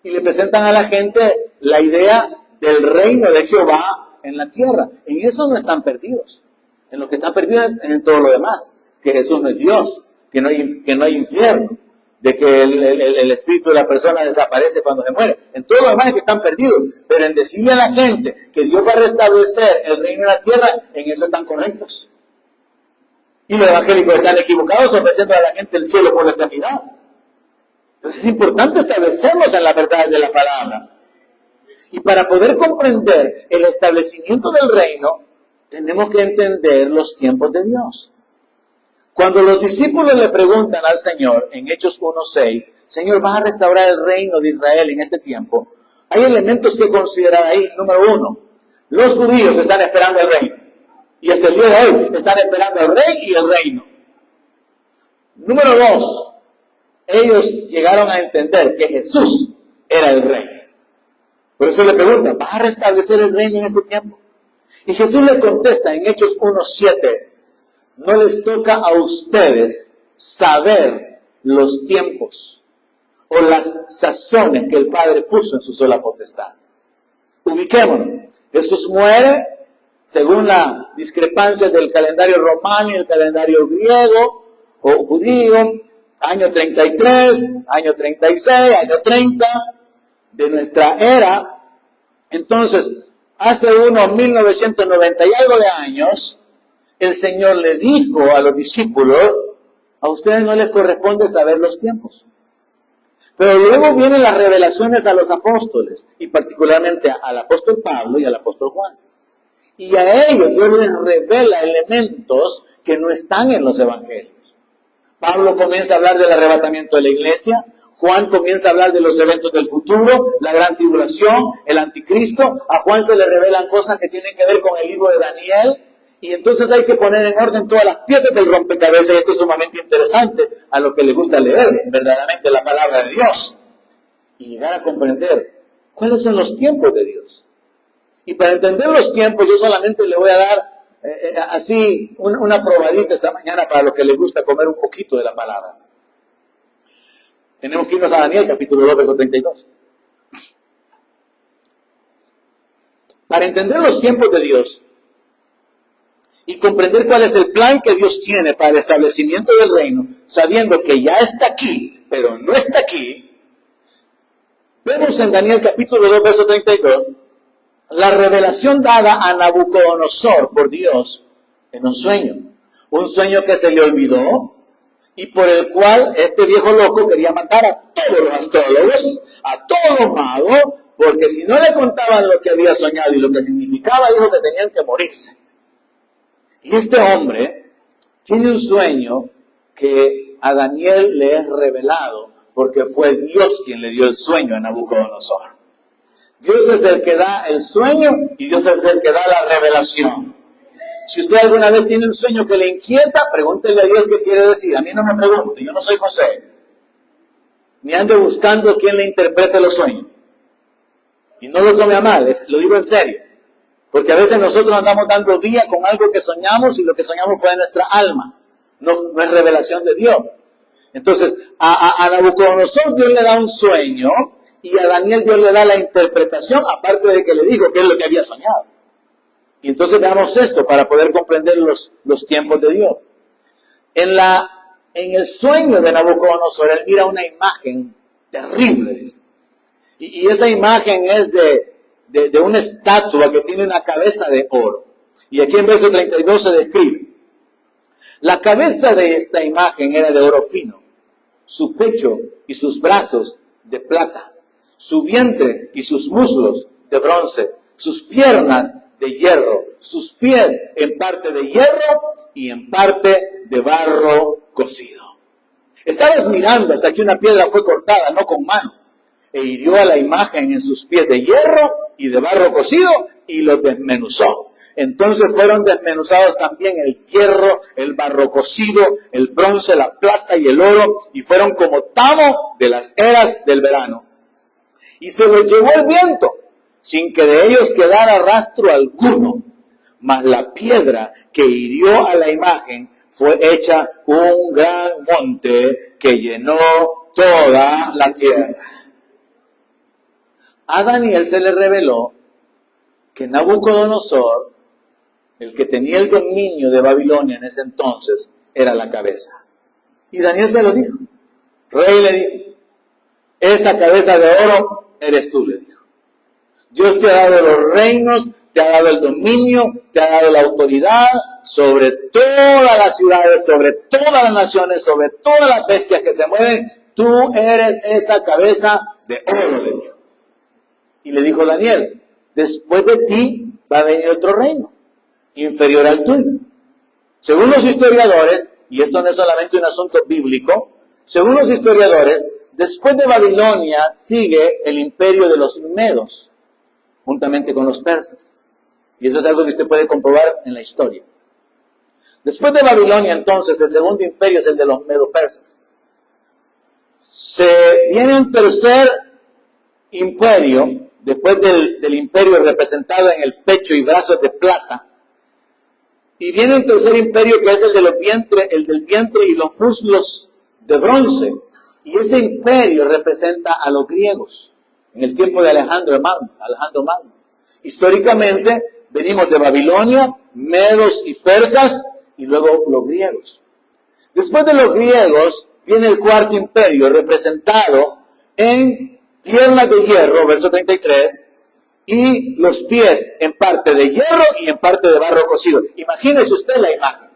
Speaker 1: Y le presentan a la gente la idea del reino de Jehová en la tierra. En eso no están perdidos. En lo que están perdidos es en todo lo demás. Que Jesús no es Dios, que no hay infierno, de que el espíritu de la persona desaparece cuando se muere. En todo lo demás es que están perdidos. Pero en decirle a la gente que Dios va a restablecer el reino en la tierra, en eso están correctos. Y los evangélicos están equivocados ofreciendo a la gente el cielo por la eternidad. Entonces es importante establecernos en la verdad de la palabra. Y para poder comprender el establecimiento del reino, tenemos que entender los tiempos de Dios. Cuando los discípulos le preguntan al Señor en Hechos 1:6, Señor, ¿vas a restaurar el reino de Israel en este tiempo? Hay elementos que considerar ahí. Número 1, Los judíos están esperando el reino. Y hasta el día de hoy están esperando al rey y el reino. Número 2, ellos llegaron a entender que Jesús era el rey. Por eso le preguntan, ¿vas a restablecer el reino en este tiempo? Y Jesús le contesta en Hechos 1:7, no les toca a ustedes saber los tiempos o las sazones que el Padre puso en su sola potestad. Ubiquémonos. Jesús muere según la discrepancia del calendario romano y el calendario griego o judío, año 33, año 36, año 30 de nuestra era. Entonces, hace unos 1990 y algo de años, el Señor le dijo a los discípulos, a ustedes no les corresponde saber los tiempos. Pero luego vienen las revelaciones a los apóstoles, y particularmente al apóstol Pablo y al apóstol Juan. Y a ellos Dios les revela elementos que no están en los evangelios. Pablo comienza a hablar del arrebatamiento de la iglesia, Juan comienza a hablar de los eventos del futuro, la gran tribulación, el anticristo. A Juan se le revelan cosas que tienen que ver con el libro de Daniel. Y entonces hay que poner en orden todas las piezas del rompecabezas. Y esto es sumamente interesante a los que les gusta leer verdaderamente la palabra de Dios. Y llegar a comprender cuáles son los tiempos de Dios. Y para entender los tiempos yo solamente le voy a dar así una probadita esta mañana para los que les gusta comer un poquito de la palabra. Tenemos que irnos a Daniel, capítulo 2, verso 32. Para entender los tiempos de Dios y comprender cuál es el plan que Dios tiene para el establecimiento del reino, sabiendo que ya está aquí, pero no está aquí, vemos en Daniel, capítulo 2, verso 32, la revelación dada a Nabucodonosor por Dios en un sueño que se le olvidó, y por el cual este viejo loco quería matar a todos los astrólogos, a todos los magos, porque si no le contaban lo que había soñado y lo que significaba, dijo que tenían que morirse. Y este hombre tiene un sueño que a Daniel le es revelado, porque fue Dios quien le dio el sueño a Nabucodonosor. Dios es el que da el sueño y Dios es el que da la revelación. Si usted alguna vez tiene un sueño que le inquieta, pregúntele a Dios qué quiere decir. A mí no me pregunte, yo no soy José. Ni ando buscando quién le interprete los sueños. Y no lo tome a mal, lo digo en serio. Porque a veces nosotros andamos dando día con algo que soñamos y lo que soñamos fue de nuestra alma. No es revelación de Dios. Entonces, a Nabucodonosor Dios le da un sueño y a Daniel Dios le da la interpretación, aparte de que le dijo qué es lo que había soñado. Y entonces veamos esto para poder comprender los tiempos de Dios. En el sueño de Nabucodonosor, él mira una imagen terrible, dice. Y esa imagen es de una estatua que tiene una cabeza de oro. Y aquí en verso 32 se describe. La cabeza de esta imagen era de oro fino, su pecho y sus brazos de plata, su vientre y sus muslos de bronce, sus piernas de hierro, sus pies en parte de hierro y en parte de barro cocido. Estabas mirando hasta que una piedra fue cortada, no con mano, e hirió a la imagen en sus pies de hierro y de barro cocido y los desmenuzó. Entonces fueron desmenuzados también el hierro, el barro cocido, el bronce, la plata y el oro, y fueron como tamo de las eras del verano. Y se los llevó el viento, sin que de ellos quedara rastro alguno. Mas la piedra que hirió a la imagen fue hecha un gran monte que llenó toda la tierra. A Daniel se le reveló que Nabucodonosor, el que tenía el dominio de Babilonia en ese entonces, era la cabeza. Y Daniel se lo dijo. Rey le dijo, esa cabeza de oro eres tú, le dijo. Dios te ha dado los reinos, te ha dado el dominio, te ha dado la autoridad sobre todas las ciudades, sobre todas las naciones, sobre todas las bestias que se mueven. Tú eres esa cabeza de oro, le dijo. Y le dijo Daniel, después de ti va a venir otro reino, inferior al tuyo. Según los historiadores, y esto no es solamente un asunto bíblico, según los historiadores, después de Babilonia sigue el imperio de los medos, juntamente con los persas. Y eso es algo que usted puede comprobar en la historia. Después de Babilonia, entonces, el segundo imperio es el de los medo-persas. Se viene un tercer imperio, después del imperio representado en el pecho y brazos de plata. Y viene un tercer imperio que es el del vientre y los muslos de bronce. Y ese imperio representa a los griegos en el tiempo de Alejandro Magno. Históricamente venimos de Babilonia, medos y persas y luego los griegos. Después de los griegos viene el cuarto imperio representado en piernas de hierro, verso 33, y los pies en parte de hierro y en parte de barro cocido. Imagínese usted la imagen.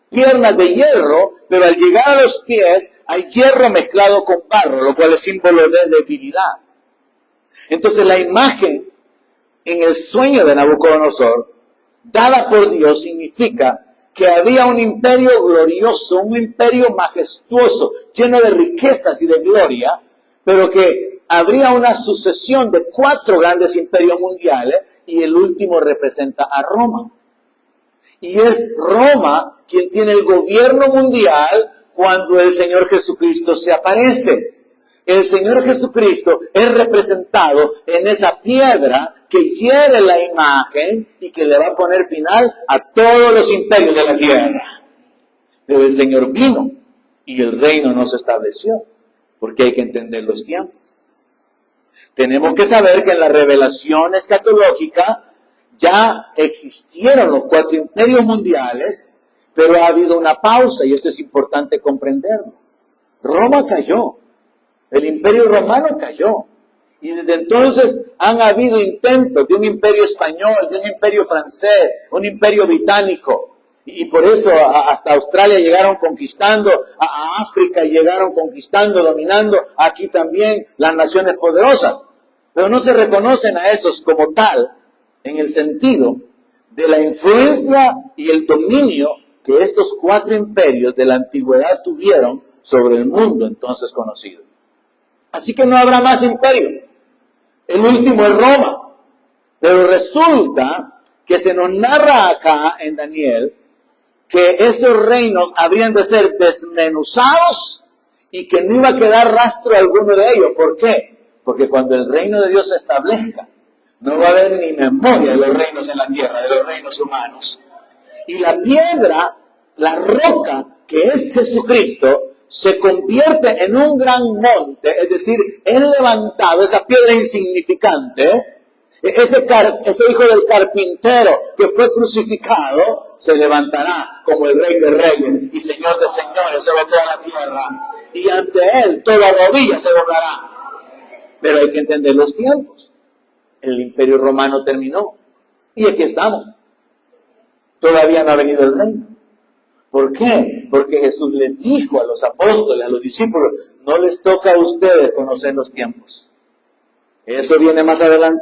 Speaker 1: Piernas de hierro, pero al llegar a los pies hay hierro mezclado con barro, lo cual es símbolo de debilidad. Entonces la imagen en el sueño de Nabucodonosor, dada por Dios, significa que había un imperio glorioso, un imperio majestuoso, lleno de riquezas y de gloria, pero que habría una sucesión de 4 grandes imperios mundiales y el último representa a Roma. Y es Roma quien tiene el gobierno mundial cuando el Señor Jesucristo se aparece. El Señor Jesucristo es representado en esa piedra que hiere la imagen y que le va a poner final a todos los imperios de la tierra. Pero el Señor vino y el reino no se estableció, porque hay que entender los tiempos. Tenemos que saber que en la revelación escatológica ya existieron los 4 imperios mundiales, pero ha habido una pausa y esto es importante comprenderlo. Roma cayó, el imperio romano cayó. Y desde entonces han habido intentos de un imperio español, de un imperio francés, un imperio británico. Y por eso hasta Australia llegaron conquistando, a África llegaron conquistando, dominando, aquí también las naciones poderosas. Pero no se reconocen a esos como tal, en el sentido de la influencia y el dominio que estos 4 imperios de la antigüedad tuvieron sobre el mundo entonces conocido. Así que no habrá más imperio. El último es Roma. Pero resulta que se nos narra acá en Daniel que estos reinos habrían de ser desmenuzados y que no iba a quedar rastro alguno de ellos. ¿Por qué? Porque cuando el reino de Dios se establezca, no va a haber ni memoria de los reinos en la tierra, de los reinos humanos. Y la piedra, la roca, que es Jesucristo, se convierte en un gran monte, es decir, es levantado, esa piedra insignificante, ese hijo del carpintero que fue crucificado, se levantará como el Rey de Reyes y Señor de Señores sobre toda la tierra, y ante él toda rodilla se doblará. Pero hay que entender los tiempos. El imperio romano terminó, y aquí estamos. Todavía no ha venido el reino. ¿Por qué? Porque Jesús les dijo a los apóstoles, a los discípulos, no les toca a ustedes conocer los tiempos. Eso viene más adelante.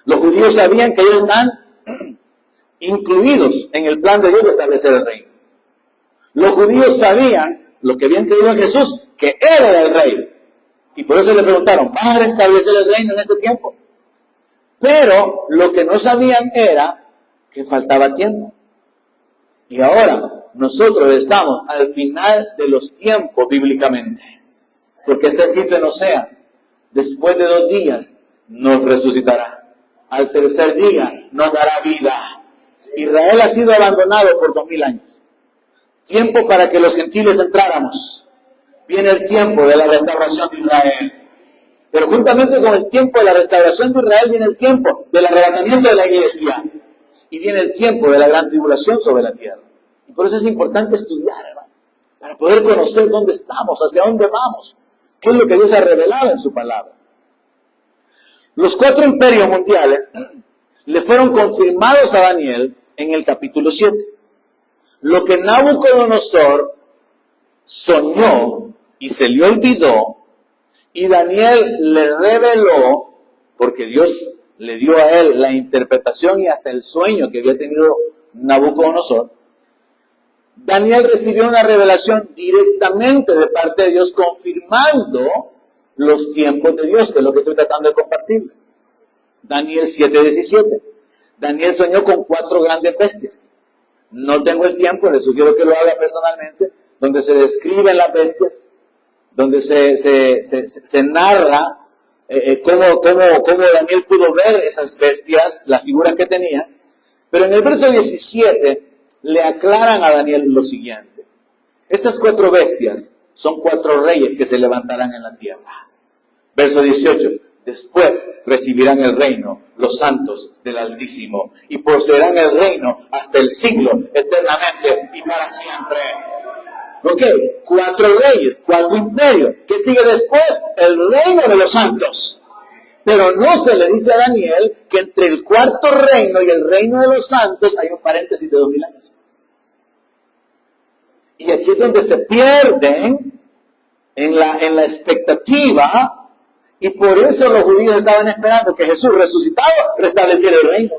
Speaker 1: Los judíos sabían que ellos están incluidos en el plan de Dios de establecer el reino. Los judíos sabían, los que habían creído en Jesús, que Él era el rey. Y por eso le preguntaron, ¿vas a restablecer el reino en este tiempo? Pero lo que no sabían era que faltaba tiempo. Y ahora nosotros estamos al final de los tiempos bíblicamente. Porque está escrito en Oseas, después de 2 días nos resucitará. Al tercer día nos dará vida. Israel ha sido abandonado por 2000 años. Tiempo para que los gentiles entráramos. Viene el tiempo de la restauración de Israel. Pero juntamente con el tiempo de la restauración de Israel viene el tiempo del arrebatamiento de la iglesia. Y viene el tiempo de la gran tribulación sobre la tierra. Y por eso es importante estudiar, hermano, para poder conocer dónde estamos, hacia dónde vamos, qué es lo que Dios ha revelado en su palabra. Los 4 imperios mundiales le fueron confirmados a Daniel en el capítulo 7. Lo que Nabucodonosor soñó y se le olvidó, y Daniel le reveló, porque Dios le dio a él la interpretación y hasta el sueño que había tenido Nabucodonosor. Daniel recibió una revelación directamente de parte de Dios, confirmando los tiempos de Dios, que es lo que estoy tratando de compartir. Daniel 7:17. Daniel soñó con 4 grandes bestias. No tengo el tiempo, le sugiero que lo haga personalmente, donde se describen las bestias, donde se narra cómo Daniel pudo ver esas bestias, las figuras que tenía. Pero en el verso 17 le aclaran a Daniel lo siguiente. Estas 4 bestias son 4 reyes que se levantarán en la tierra. Verso 18. Después recibirán el reino los santos del Altísimo y poseerán el reino hasta el siglo, eternamente y para siempre. ¿Ok? 4 reyes, 4 imperios. ¿Qué sigue después? El reino de los santos. Pero no se le dice a Daniel que entre el 4º reino y el reino de los santos hay un paréntesis de 2000 años. Y aquí es donde se pierden en la expectativa, y por eso los judíos estaban esperando que Jesús resucitado restableciera el reino,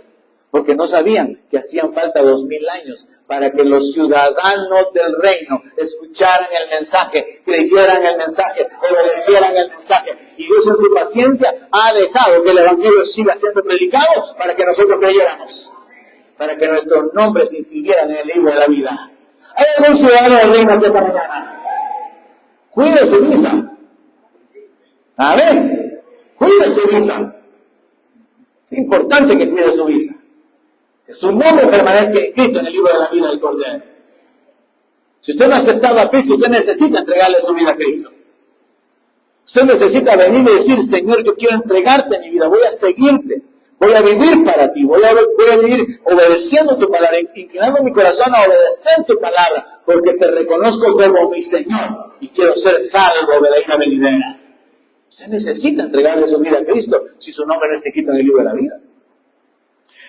Speaker 1: porque no sabían que hacían falta 2000 años para que los ciudadanos del reino escucharan el mensaje, creyeran el mensaje, obedecieran el mensaje. Y Dios en su paciencia ha dejado que el evangelio siga siendo predicado para que nosotros creyéramos, para que nuestros nombres se inscribieran en el libro de la vida. ¿Hay algún ciudadano del reino aquí esta mañana? Cuide su visa. Amén. Cuide su visa. Es importante que cuide su visa. Que su nombre permanezca escrito en el libro de la vida del Cordero. Si usted no ha aceptado a Cristo, usted necesita entregarle su vida a Cristo. Usted necesita venir y decir, Señor, yo quiero entregarte mi vida, voy a seguirte. Voy a vivir para ti, voy a vivir obedeciendo tu palabra, inclinando mi corazón a obedecer tu palabra, porque te reconozco como mi Señor y quiero ser salvo de la ira venidera. Usted necesita entregarle su vida a Cristo si su nombre no está escrito en el libro de la vida.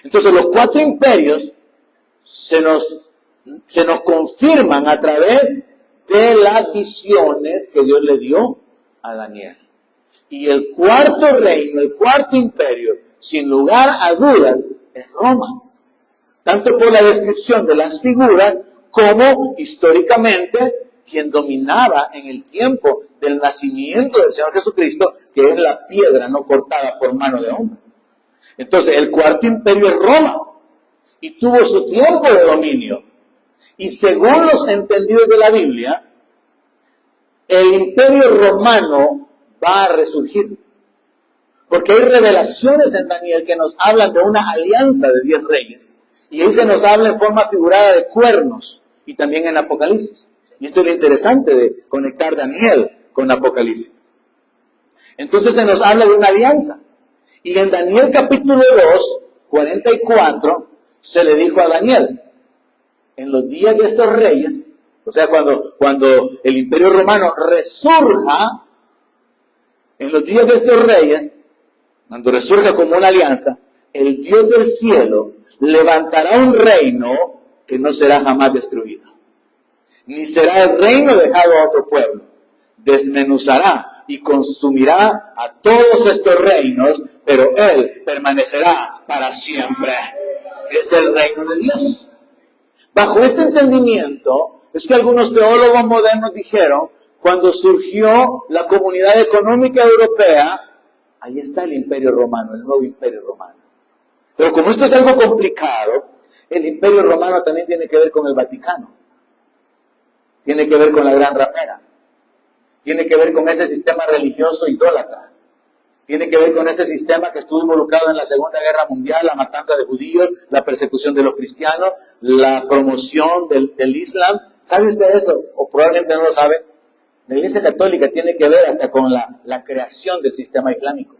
Speaker 1: Entonces los 4 imperios se nos confirman a través de las visiones que Dios le dio a Daniel. Y el 4º reino, el 4º imperio, sin lugar a dudas, es Roma. Tanto por la descripción de las figuras, como históricamente quien dominaba en el tiempo del nacimiento del Señor Jesucristo, que es la piedra no cortada por mano de hombre. Entonces, el 4º imperio es Roma, y tuvo su tiempo de dominio. Y según los entendidos de la Biblia, el imperio romano va a resurgir. Porque hay revelaciones en Daniel que nos hablan de una alianza de 10 reyes. Y ahí se nos habla en forma figurada de cuernos. Y también en Apocalipsis. Y esto es lo interesante de conectar Daniel con Apocalipsis. Entonces se nos habla de una alianza. Y en Daniel capítulo 2, 44, se le dijo a Daniel, en los días de estos reyes, o sea, cuando el imperio romano resurja, en los días de estos reyes, cuando resurja como una alianza, el Dios del cielo levantará un reino que no será jamás destruido. Ni será el reino dejado a otro pueblo. Desmenuzará y consumirá a todos estos reinos, pero Él permanecerá para siempre. Es el reino de Dios. Bajo este entendimiento, es que algunos teólogos modernos dijeron, cuando surgió la Comunidad Económica Europea, ahí está el Imperio Romano, el nuevo Imperio Romano. Pero como esto es algo complicado, el Imperio Romano también tiene que ver con el Vaticano. Tiene que ver con la Gran Ramera. Tiene que ver con ese sistema religioso idólatra. Tiene que ver con ese sistema que estuvo involucrado en la Segunda Guerra Mundial, la matanza de judíos, la persecución de los cristianos, la promoción del Islam. ¿Sabe usted eso? O probablemente no lo sabe. La Iglesia Católica tiene que ver hasta con la creación del sistema islámico.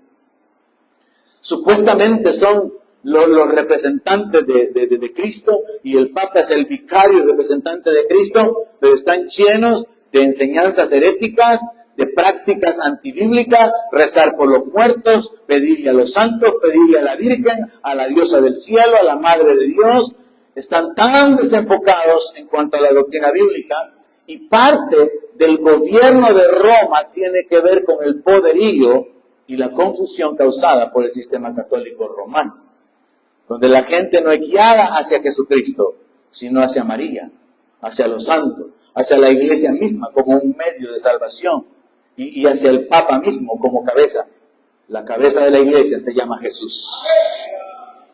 Speaker 1: Supuestamente son los representantes de Cristo, y el Papa es el vicario y representante de Cristo, pero están llenos de enseñanzas heréticas, de prácticas antibíblicas, rezar por los muertos, pedirle a los santos, pedirle a la Virgen, a la diosa del cielo, a la Madre de Dios. Están tan desenfocados en cuanto a la doctrina bíblica, y parte del gobierno de Roma tiene que ver con el poderío y la confusión causada por el sistema católico romano, donde la gente no es guiada hacia Jesucristo, sino hacia María, hacia los santos, hacia la iglesia misma como un medio de salvación, y hacia el Papa mismo como cabeza. La cabeza de la iglesia se llama Jesús.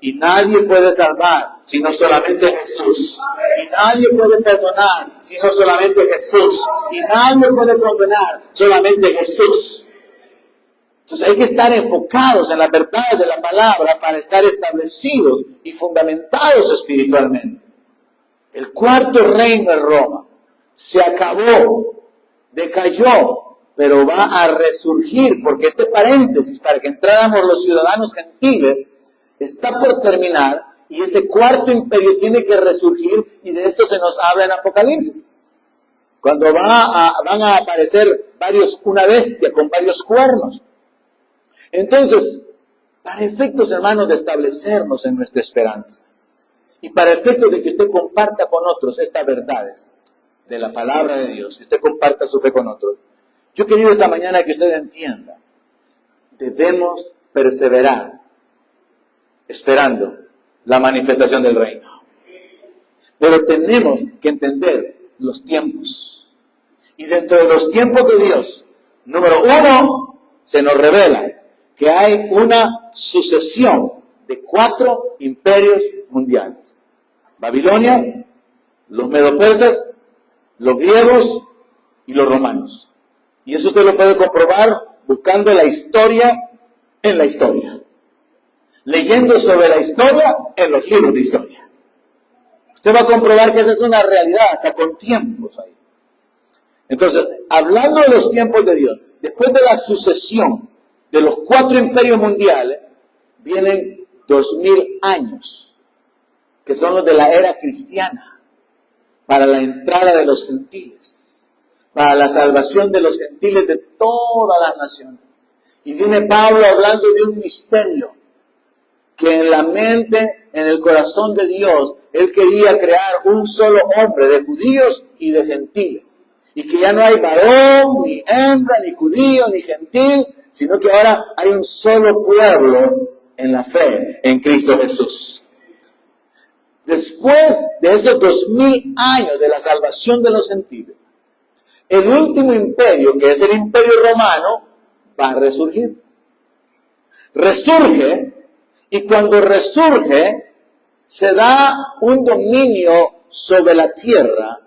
Speaker 1: Y nadie puede salvar sino solamente Jesús. Y nadie puede perdonar sino solamente Jesús. Y nadie puede condenar solamente Jesús. Entonces hay que estar enfocados en la verdad de la palabra para estar establecidos y fundamentados espiritualmente. El cuarto reino de Roma se acabó, decayó, pero va a resurgir, porque este paréntesis, para que entráramos los ciudadanos gentiles, está por terminar, y ese cuarto imperio tiene que resurgir, y de esto se nos habla en Apocalipsis. Cuando van a aparecer una bestia con varios cuernos. Entonces, para efectos, hermanos, de establecernos en nuestra esperanza, y para efectos de que usted comparta con otros estas verdades de la palabra de Dios, y usted comparta su fe con otros, yo he querido esta mañana que usted entienda, debemos perseverar esperando la manifestación del reino. Pero tenemos que entender los tiempos. Y dentro de los tiempos de Dios, número uno, se nos revela que hay una sucesión de 4 imperios mundiales. Babilonia, los medo-persas, los griegos y los romanos. Y eso usted lo puede comprobar buscando la historia en la historia. Leyendo sobre la historia en los libros de historia. Usted va a comprobar que esa es una realidad, hasta con tiempos ahí. Entonces, hablando de los tiempos de Dios, después de la sucesión de los 4 imperios mundiales, vienen 2000 años, que son los de la era cristiana, para la entrada de los gentiles, para la salvación de los gentiles de todas las naciones. Y viene Pablo hablando de un misterio, que en la mente, en el corazón de Dios, Él quería crear un solo hombre, de judíos y de gentiles. Y que ya no hay varón, ni hembra, ni judío, ni gentil, sino que ahora hay un solo pueblo en la fe, en Cristo Jesús. Después de esos 2000 años de la salvación de los gentiles, el último imperio, que es el imperio romano, va a resurgir. Resurge, y cuando resurge, se da un dominio sobre la tierra,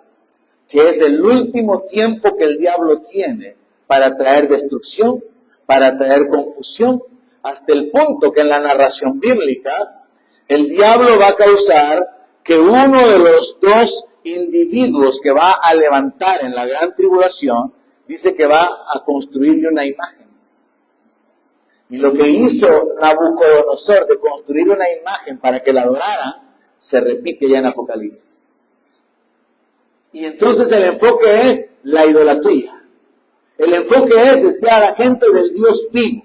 Speaker 1: que es el último tiempo que el diablo tiene para traer destrucción, para traer confusión, hasta el punto que en la narración bíblica, el diablo va a causar que uno de los 2 individuos que va a levantar en la gran tribulación, dice que va a construirle una imagen. Y lo que hizo Nabucodonosor de construir una imagen para que la adoraran, se repite ya en Apocalipsis. Y entonces el enfoque es la idolatría. El enfoque es desviar a la gente del Dios vivo.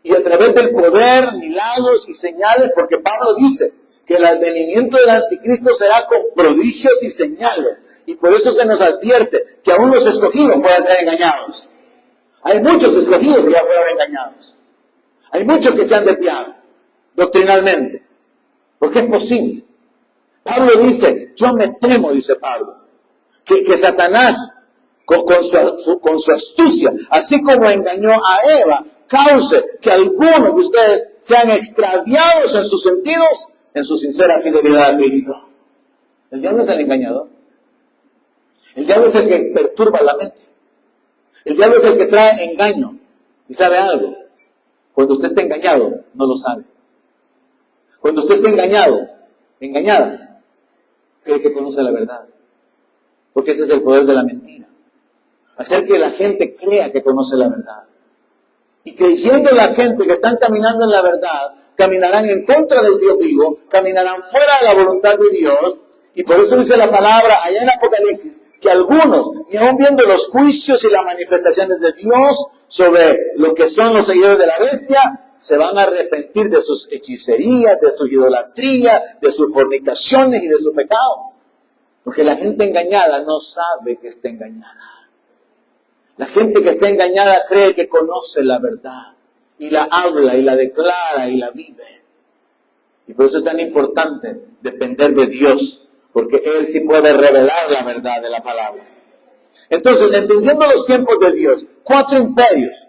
Speaker 1: Y a través del poder, milagros y señales, porque Pablo dice que el advenimiento del anticristo será con prodigios y señales. Y por eso se nos advierte que aún los escogidos pueden ser engañados. Hay muchos escogidos que ya fueron engañados. Hay muchos que se han desviado doctrinalmente. Porque es posible. Pablo dice, yo me temo, dice Pablo, que Satanás, con su astucia, así como engañó a Eva, cause que algunos de ustedes sean extraviados en sus sentidos, en su sincera fidelidad a Cristo. El diablo es el engañador. El diablo es el que perturba la mente. El diablo es el que trae engaño. ¿Y sabe algo? Cuando usted está engañado, no lo sabe. Cuando usted está engañada, cree que conoce la verdad. Porque ese es el poder de la mentira. Hacer que la gente crea que conoce la verdad. Y creyendo la gente que están caminando en la verdad, caminarán en contra del Dios vivo, caminarán fuera de la voluntad de Dios. Y por eso dice la palabra allá en Apocalipsis, que algunos, ni aun viendo los juicios y las manifestaciones de Dios sobre lo que son los seguidores de la bestia, se van a arrepentir de sus hechicerías, de su idolatría, de sus fornicaciones y de su pecado. Porque la gente engañada no sabe que está engañada. La gente que está engañada cree que conoce la verdad. Y la habla, y la declara, y la vive. Y por eso es tan importante depender de Dios. Porque Él sí puede revelar la verdad de la palabra. Entonces, entendiendo los tiempos de Dios, 4 imperios.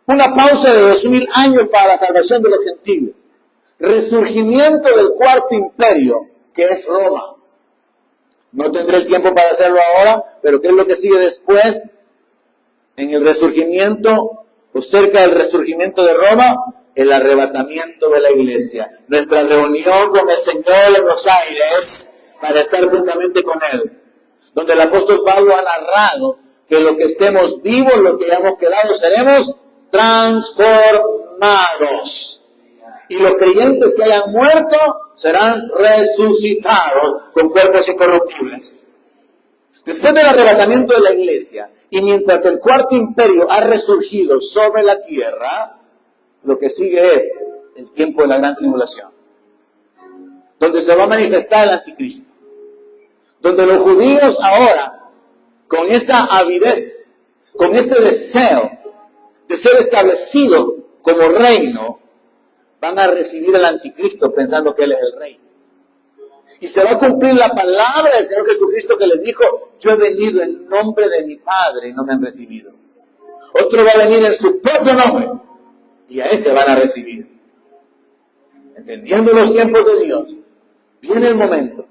Speaker 1: Una pausa de 2000 años para la salvación de los gentiles. resurgimiento del cuarto imperio, que es Roma. No tendré el tiempo para hacerlo ahora, pero ¿qué es lo que sigue después? En el resurgimiento, o cerca del resurgimiento de Roma, el arrebatamiento de la iglesia. Nuestra reunión con el Señor en los aires para estar juntamente con Él. Donde el apóstol Pablo ha narrado que lo que estemos vivos, lo que hayamos quedado, seremos transformados. Y los creyentes que hayan muerto serán resucitados con cuerpos incorruptibles. Después del arrebatamiento de la iglesia, y mientras el cuarto imperio ha resurgido sobre la tierra, lo que sigue es el tiempo de la gran tribulación, donde se va a manifestar el anticristo, donde los judíos ahora, con esa avidez, con ese deseo de ser establecidos como reino, van a recibir al anticristo pensando que Él es el rey. Y se va a cumplir la palabra del Señor Jesucristo que les dijo: yo he venido en nombre de mi Padre y no me han recibido. Otro va a venir en su propio nombre y a ese van a recibir. Entendiendo los tiempos de Dios, viene el momento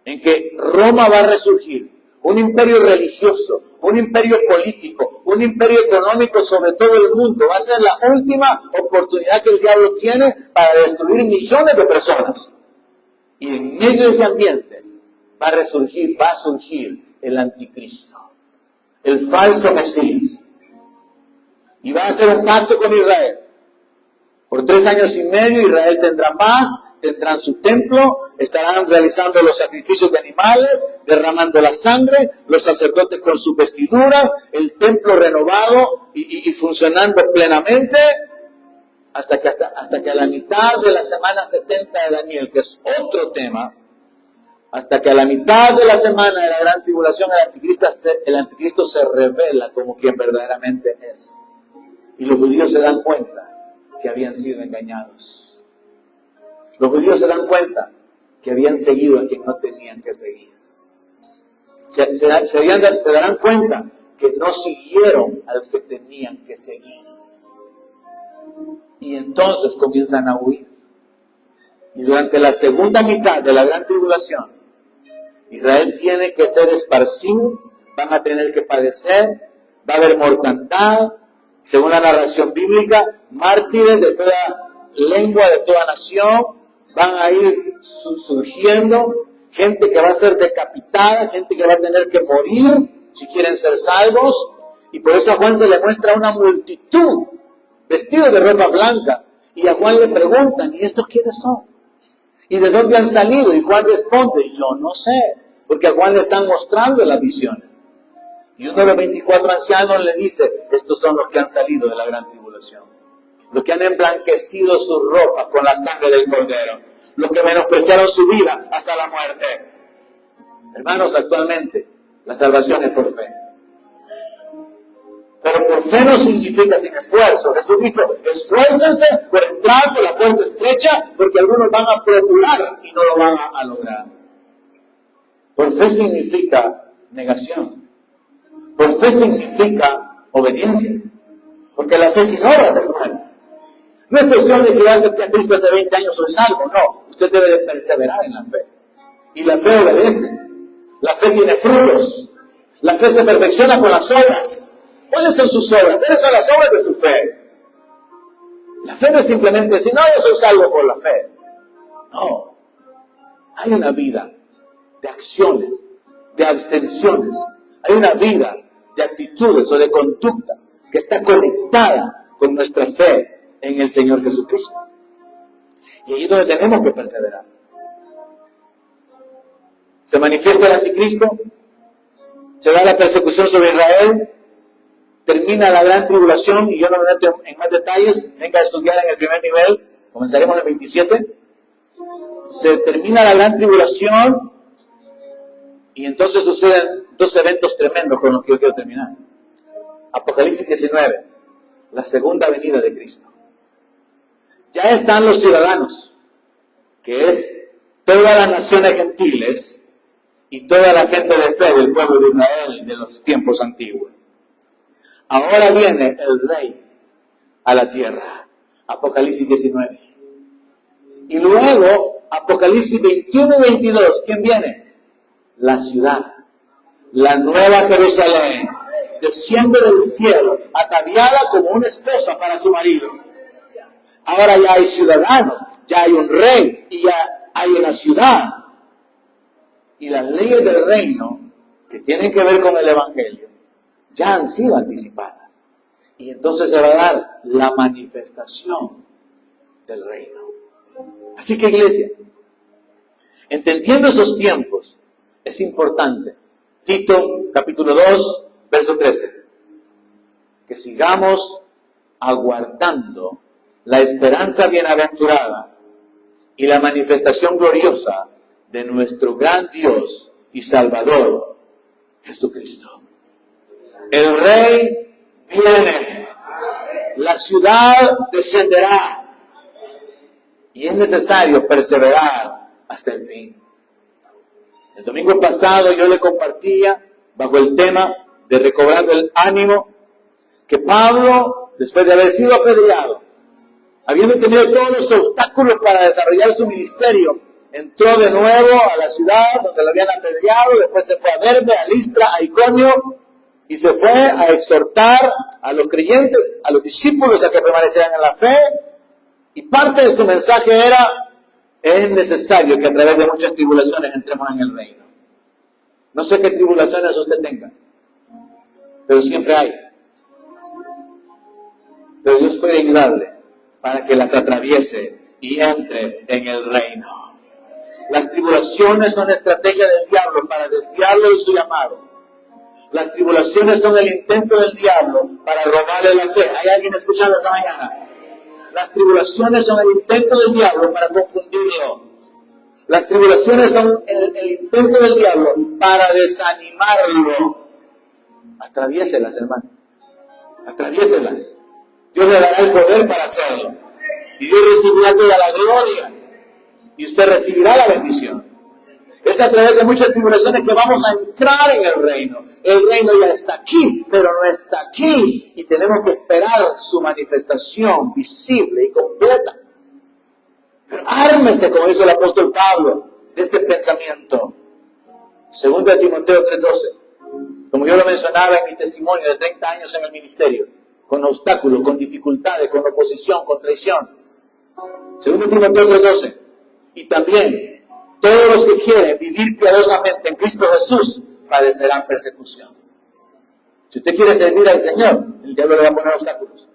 Speaker 1: en que Roma va a resurgir, un imperio religioso, un imperio político, un imperio económico sobre todo el mundo. Va a ser la última oportunidad que el diablo tiene para destruir millones de personas. Y en medio de ese ambiente va a surgir el anticristo, el falso Mesías. Y va a hacer un pacto con Israel. Por 3 años y medio Israel tendrá paz, tendrán su templo, estarán realizando los sacrificios de animales, derramando la sangre, los sacerdotes con sus vestiduras, el templo renovado y funcionando plenamente, hasta que a la mitad de la semana 70 de Daniel, que es otro tema, hasta que a la mitad de la semana de la gran tribulación el anticristo se revela como quien verdaderamente es. Y los judíos se dan cuenta que habían sido engañados. Los judíos se dan cuenta que habían seguido a quien no tenían que seguir. Se darán cuenta que no siguieron al que tenían que seguir. Y entonces comienzan a huir. Y durante la segunda mitad de la gran tribulación, Israel tiene que ser esparcido, van a tener que padecer, va a haber mortandad, según la narración bíblica, mártires de toda lengua, de toda nación, van a ir surgiendo, gente que va a ser decapitada, gente que va a tener que morir si quieren ser salvos. Y por eso a Juan se le muestra una multitud vestidos de ropa blanca, y a Juan le preguntan: ¿y estos quiénes son? ¿Y de dónde han salido? Y Juan responde: yo no sé, porque a Juan le están mostrando las visiones. Y uno de los 24 ancianos le dice: estos son los que han salido de la gran tribulación, los que han emblanquecido sus ropas con la sangre del Cordero, los que menospreciaron su vida hasta la muerte. Hermanos, actualmente la salvación es por fe. Pero por fe no significa sin esfuerzo. Jesús dijo: esfuércense por entrar por la puerta estrecha, porque algunos van a procurar y no lo van a lograr. Por fe significa negación. Por fe significa obediencia. Porque la fe sin obras es mala. No es cuestión de que ya acepté a Cristo hace 20 años soy salvo. No, usted debe de perseverar en la fe. Y la fe obedece. La fe tiene frutos. La fe se perfecciona con las obras. ¿Cuáles son sus obras? ¿Cuáles son las obras de su fe? La fe no es simplemente decir: no, yo soy salvo por la fe. No. Hay una vida de acciones, de abstenciones. Hay una vida de actitudes o de conducta que está conectada con nuestra fe en el Señor Jesucristo. Y ahí es donde tenemos que perseverar. Se manifiesta el anticristo, se da la persecución sobre Israel, termina la gran tribulación, y yo no me meto en más detalles, venga a estudiar en el primer nivel, comenzaremos en el 27. Se termina la gran tribulación, y entonces suceden 2 eventos tremendos con los que yo quiero terminar. Apocalipsis 19, la segunda venida de Cristo. Ya están los ciudadanos, que es todas las naciones gentiles y toda la gente de fe del pueblo de Israel de los tiempos antiguos. Ahora viene el Rey a la tierra. Apocalipsis 19. Y luego, Apocalipsis 21 y 22, ¿quién viene? La ciudad, la nueva Jerusalén, desciende del cielo, ataviada como una esposa para su marido. Ahora ya hay ciudadanos, ya hay un rey y ya hay una ciudad. Y las leyes del reino, que tienen que ver con el Evangelio, ya han sido anticipadas. Y entonces se va a dar la manifestación del reino. Así que, iglesia, entendiendo esos tiempos, es importante, Tito capítulo 2, verso 13, que sigamos aguardando la esperanza bienaventurada y la manifestación gloriosa de nuestro gran Dios y Salvador, Jesucristo. El Rey viene, la ciudad descenderá, y es necesario perseverar hasta el fin. El domingo pasado yo le compartía, bajo el tema de recobrando el ánimo, que Pablo, después de haber sido apedreado, habiendo tenido todos los obstáculos para desarrollar su ministerio, entró de nuevo a la ciudad donde lo habían apedreado, después se fue a Derbe, a Listra, a Iconio, y se fue a exhortar a los creyentes, a los discípulos a que permanecieran en la fe, y parte de su mensaje era: es necesario que a través de muchas tribulaciones entremos en el reino. No sé qué tribulaciones usted tenga, pero siempre hay. Pero Dios puede ayudarle para que las atraviese y entre en el reino. Las tribulaciones son estrategia del diablo para desviarlo de su llamado. Las tribulaciones son el intento del diablo para robarle la fe. ¿Hay alguien escuchando esta mañana? Las tribulaciones son el intento del diablo para confundirlo. Las tribulaciones son el intento del diablo para desanimarlo. Atraviéselas, hermano. Atraviéselas. Dios le dará el poder para hacerlo. Y Dios recibirá toda la gloria. Y usted recibirá la bendición. Es a través de muchas tribulaciones que vamos a entrar en el reino. El reino ya está aquí, pero no está aquí. Y tenemos que esperar su manifestación visible y completa. Pero ármese, como dice el apóstol Pablo, de este pensamiento. Segundo de Timoteo 3:12. Como yo lo mencionaba en mi testimonio de 30 años en el ministerio, con obstáculos, con dificultades, con oposición, con traición. Segundo de Timoteo 3:12. Y también, todos los que quieren vivir piadosamente en Cristo Jesús padecerán persecución. Si usted quiere servir al Señor, el diablo le va a poner obstáculos.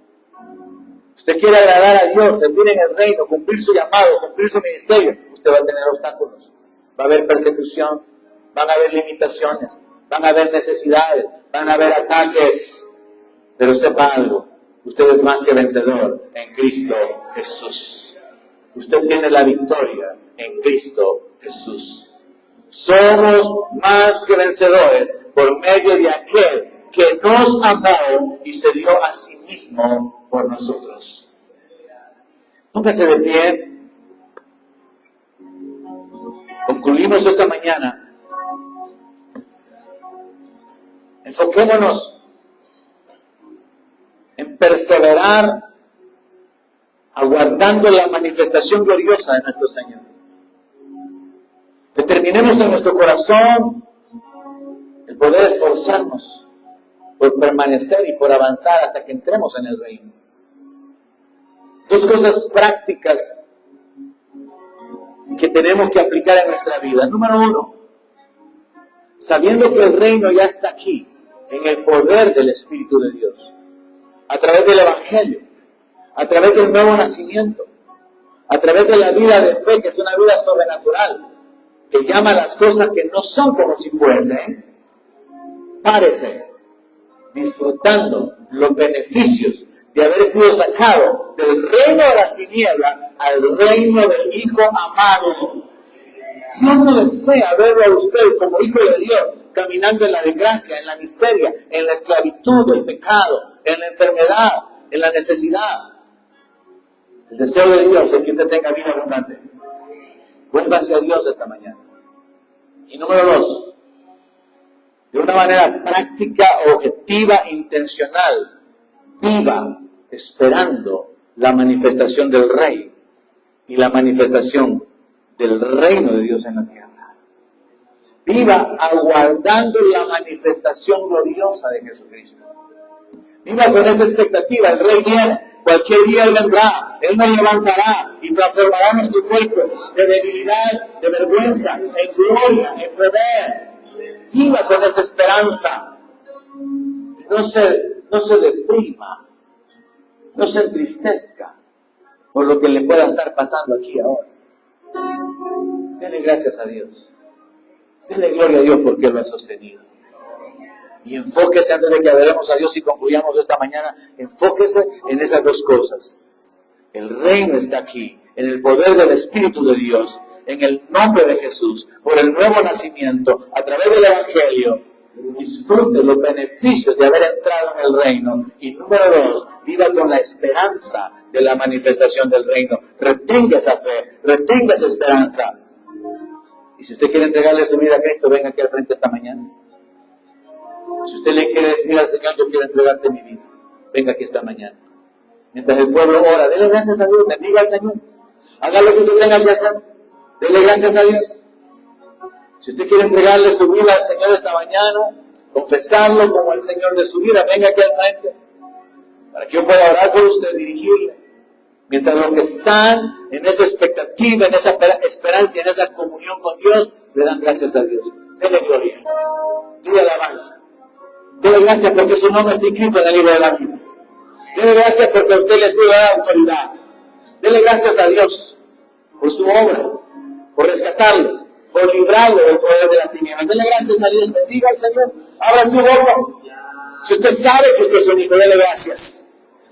Speaker 1: Si usted quiere agradar a Dios, servir en el reino, cumplir su llamado, cumplir su ministerio, usted va a tener obstáculos. Va a haber persecución, van a haber limitaciones, van a haber necesidades, van a haber ataques. Pero sepa algo, usted es más que vencedor en Cristo Jesús. Usted tiene la victoria en Cristo Jesús. Somos más que vencedores por medio de aquel que nos amó y se dio a sí mismo por nosotros. Póngase de pie. Concluimos esta mañana. Enfoquémonos en perseverar aguardando la manifestación gloriosa de nuestro Señor. Determinemos en nuestro corazón el poder esforzarnos por permanecer y por avanzar hasta que entremos en el reino. Dos cosas prácticas que tenemos que aplicar en nuestra vida. Número uno, sabiendo que el reino ya está aquí, en el poder del Espíritu de Dios, a través del Evangelio, a través del nuevo nacimiento, a través de la vida de fe, que es una vida sobrenatural, que llama a las cosas que no son como si fuesen. Párese disfrutando los beneficios de haber sido sacado del reino de las tinieblas al reino del Hijo amado. Dios no desea verlo a usted como hijo de Dios, caminando en la desgracia, en la miseria, en la esclavitud del pecado, en la enfermedad, en la necesidad. El deseo de Dios es que usted tenga vida abundante. Vuélvase a Dios esta mañana. Y número dos, de una manera práctica, objetiva, intencional, viva esperando la manifestación del Rey y la manifestación del reino de Dios en la tierra. Viva aguardando la manifestación gloriosa de Jesucristo. Viva con esa expectativa. El Rey viene, cualquier día Él vendrá, Él nos levantará y transformará nuestro cuerpo de debilidad, de vergüenza, en gloria, en poder. Viva con esa esperanza. No se deprima, no se entristezca por lo que le pueda estar pasando aquí ahora. Dele gracias a Dios. Dele gloria a Dios porque Él lo ha sostenido. Y enfóquese, antes de que adoremos a Dios y concluyamos esta mañana, enfóquese en esas dos cosas. El reino está aquí, en el poder del Espíritu de Dios, en el nombre de Jesús, por el nuevo nacimiento, a través del Evangelio. Disfrute los beneficios de haber entrado en el reino. Y número 2, viva con la esperanza de la manifestación del reino. Retenga esa fe, retenga esa esperanza. Y si usted quiere entregarle su vida a Cristo, venga aquí al frente esta mañana. Si usted le quiere decir al Señor, yo quiero entregarte mi vida, venga aquí esta mañana. Mientras el pueblo ora, dele gracias a Dios, bendiga al Señor. Haga lo que usted tenga que hacer, dele gracias a Dios. Si usted quiere entregarle su vida al Señor esta mañana, confesarlo como el Señor de su vida, venga aquí al frente, para que yo pueda orar por usted, dirigirle. Mientras los que están en esa expectativa, en esa esperanza, en esa comunión con Dios, le dan gracias a Dios. Dele gloria, dele alabanza. Dele gracias porque su nombre está inscrito en el libro de la vida. Dele gracias porque a usted le ha sido dada autoridad. Dele gracias a Dios por su obra, por rescatarlo, por librarlo del poder de las tinieblas. Dele gracias a Dios, bendiga al Señor, abra su boca. Si usted sabe que usted es un hijo, dele gracias.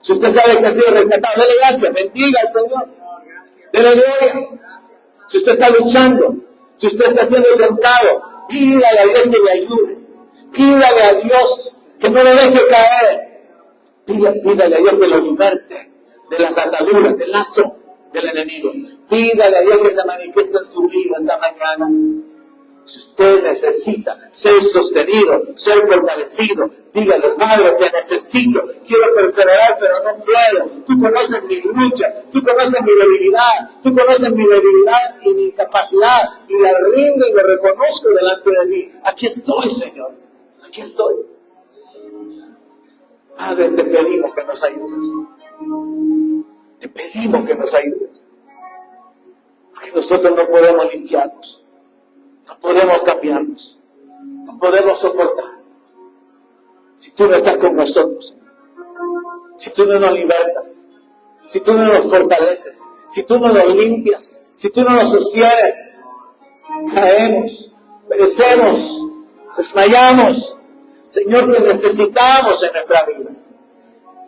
Speaker 1: Si usted sabe que ha sido rescatado, dele gracias, bendiga al Señor. Dele gloria. Si usted está luchando, si usted está siendo tentado, pídale a Dios que le ayude. Pídale a Dios que no le deje caer. Pídale a Dios que lo liberte de las ataduras, del lazo del enemigo. Pídale a Dios que se manifieste en su vida esta mañana. Si usted necesita ser sostenido, ser fortalecido, dígale, Padre, te necesito, quiero perseverar, pero no puedo. Tú conoces mi lucha, tú conoces mi debilidad y mi incapacidad, y la rindo y me reconozco delante de ti. Aquí estoy, Señor, aquí estoy. Padre, te pedimos que nos ayudes. Te pedimos que nos ayudes. Porque nosotros no podemos limpiarnos. No podemos cambiarnos, no podemos soportar. Si tú no estás con nosotros, si tú no nos libertas, si tú no nos fortaleces, si tú no nos limpias, si tú no nos sostienes, caemos, perecemos, desmayamos. Señor, te necesitamos en nuestra vida.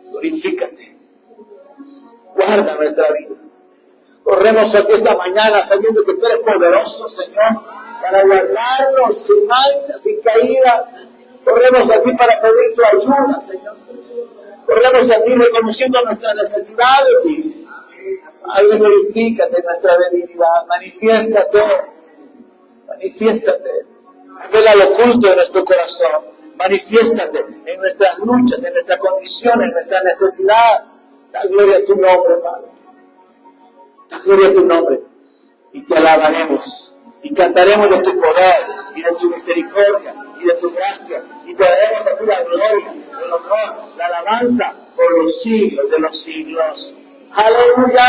Speaker 1: Glorifícate, guarda nuestra vida. Corremos aquí esta mañana sabiendo que tú eres poderoso, Señor, para guardarnos sin mancha, sin caída. Corremos a ti para pedir tu ayuda, Señor. Corremos a ti reconociendo nuestra necesidad de ti. Padre, glorifícate en nuestra debilidad. Manifiéstate. Revela lo oculto de nuestro corazón. Manifiéstate en nuestras luchas, en nuestra condición, en nuestra necesidad. Da gloria a tu nombre, Padre. Da gloria a tu nombre. Y te alabaremos. Y cantaremos de tu poder, y de tu misericordia, y de tu gracia, y te daremos a ti la gloria, el honor, la alabanza, por los siglos de los siglos. ¡Aleluya!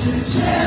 Speaker 2: Just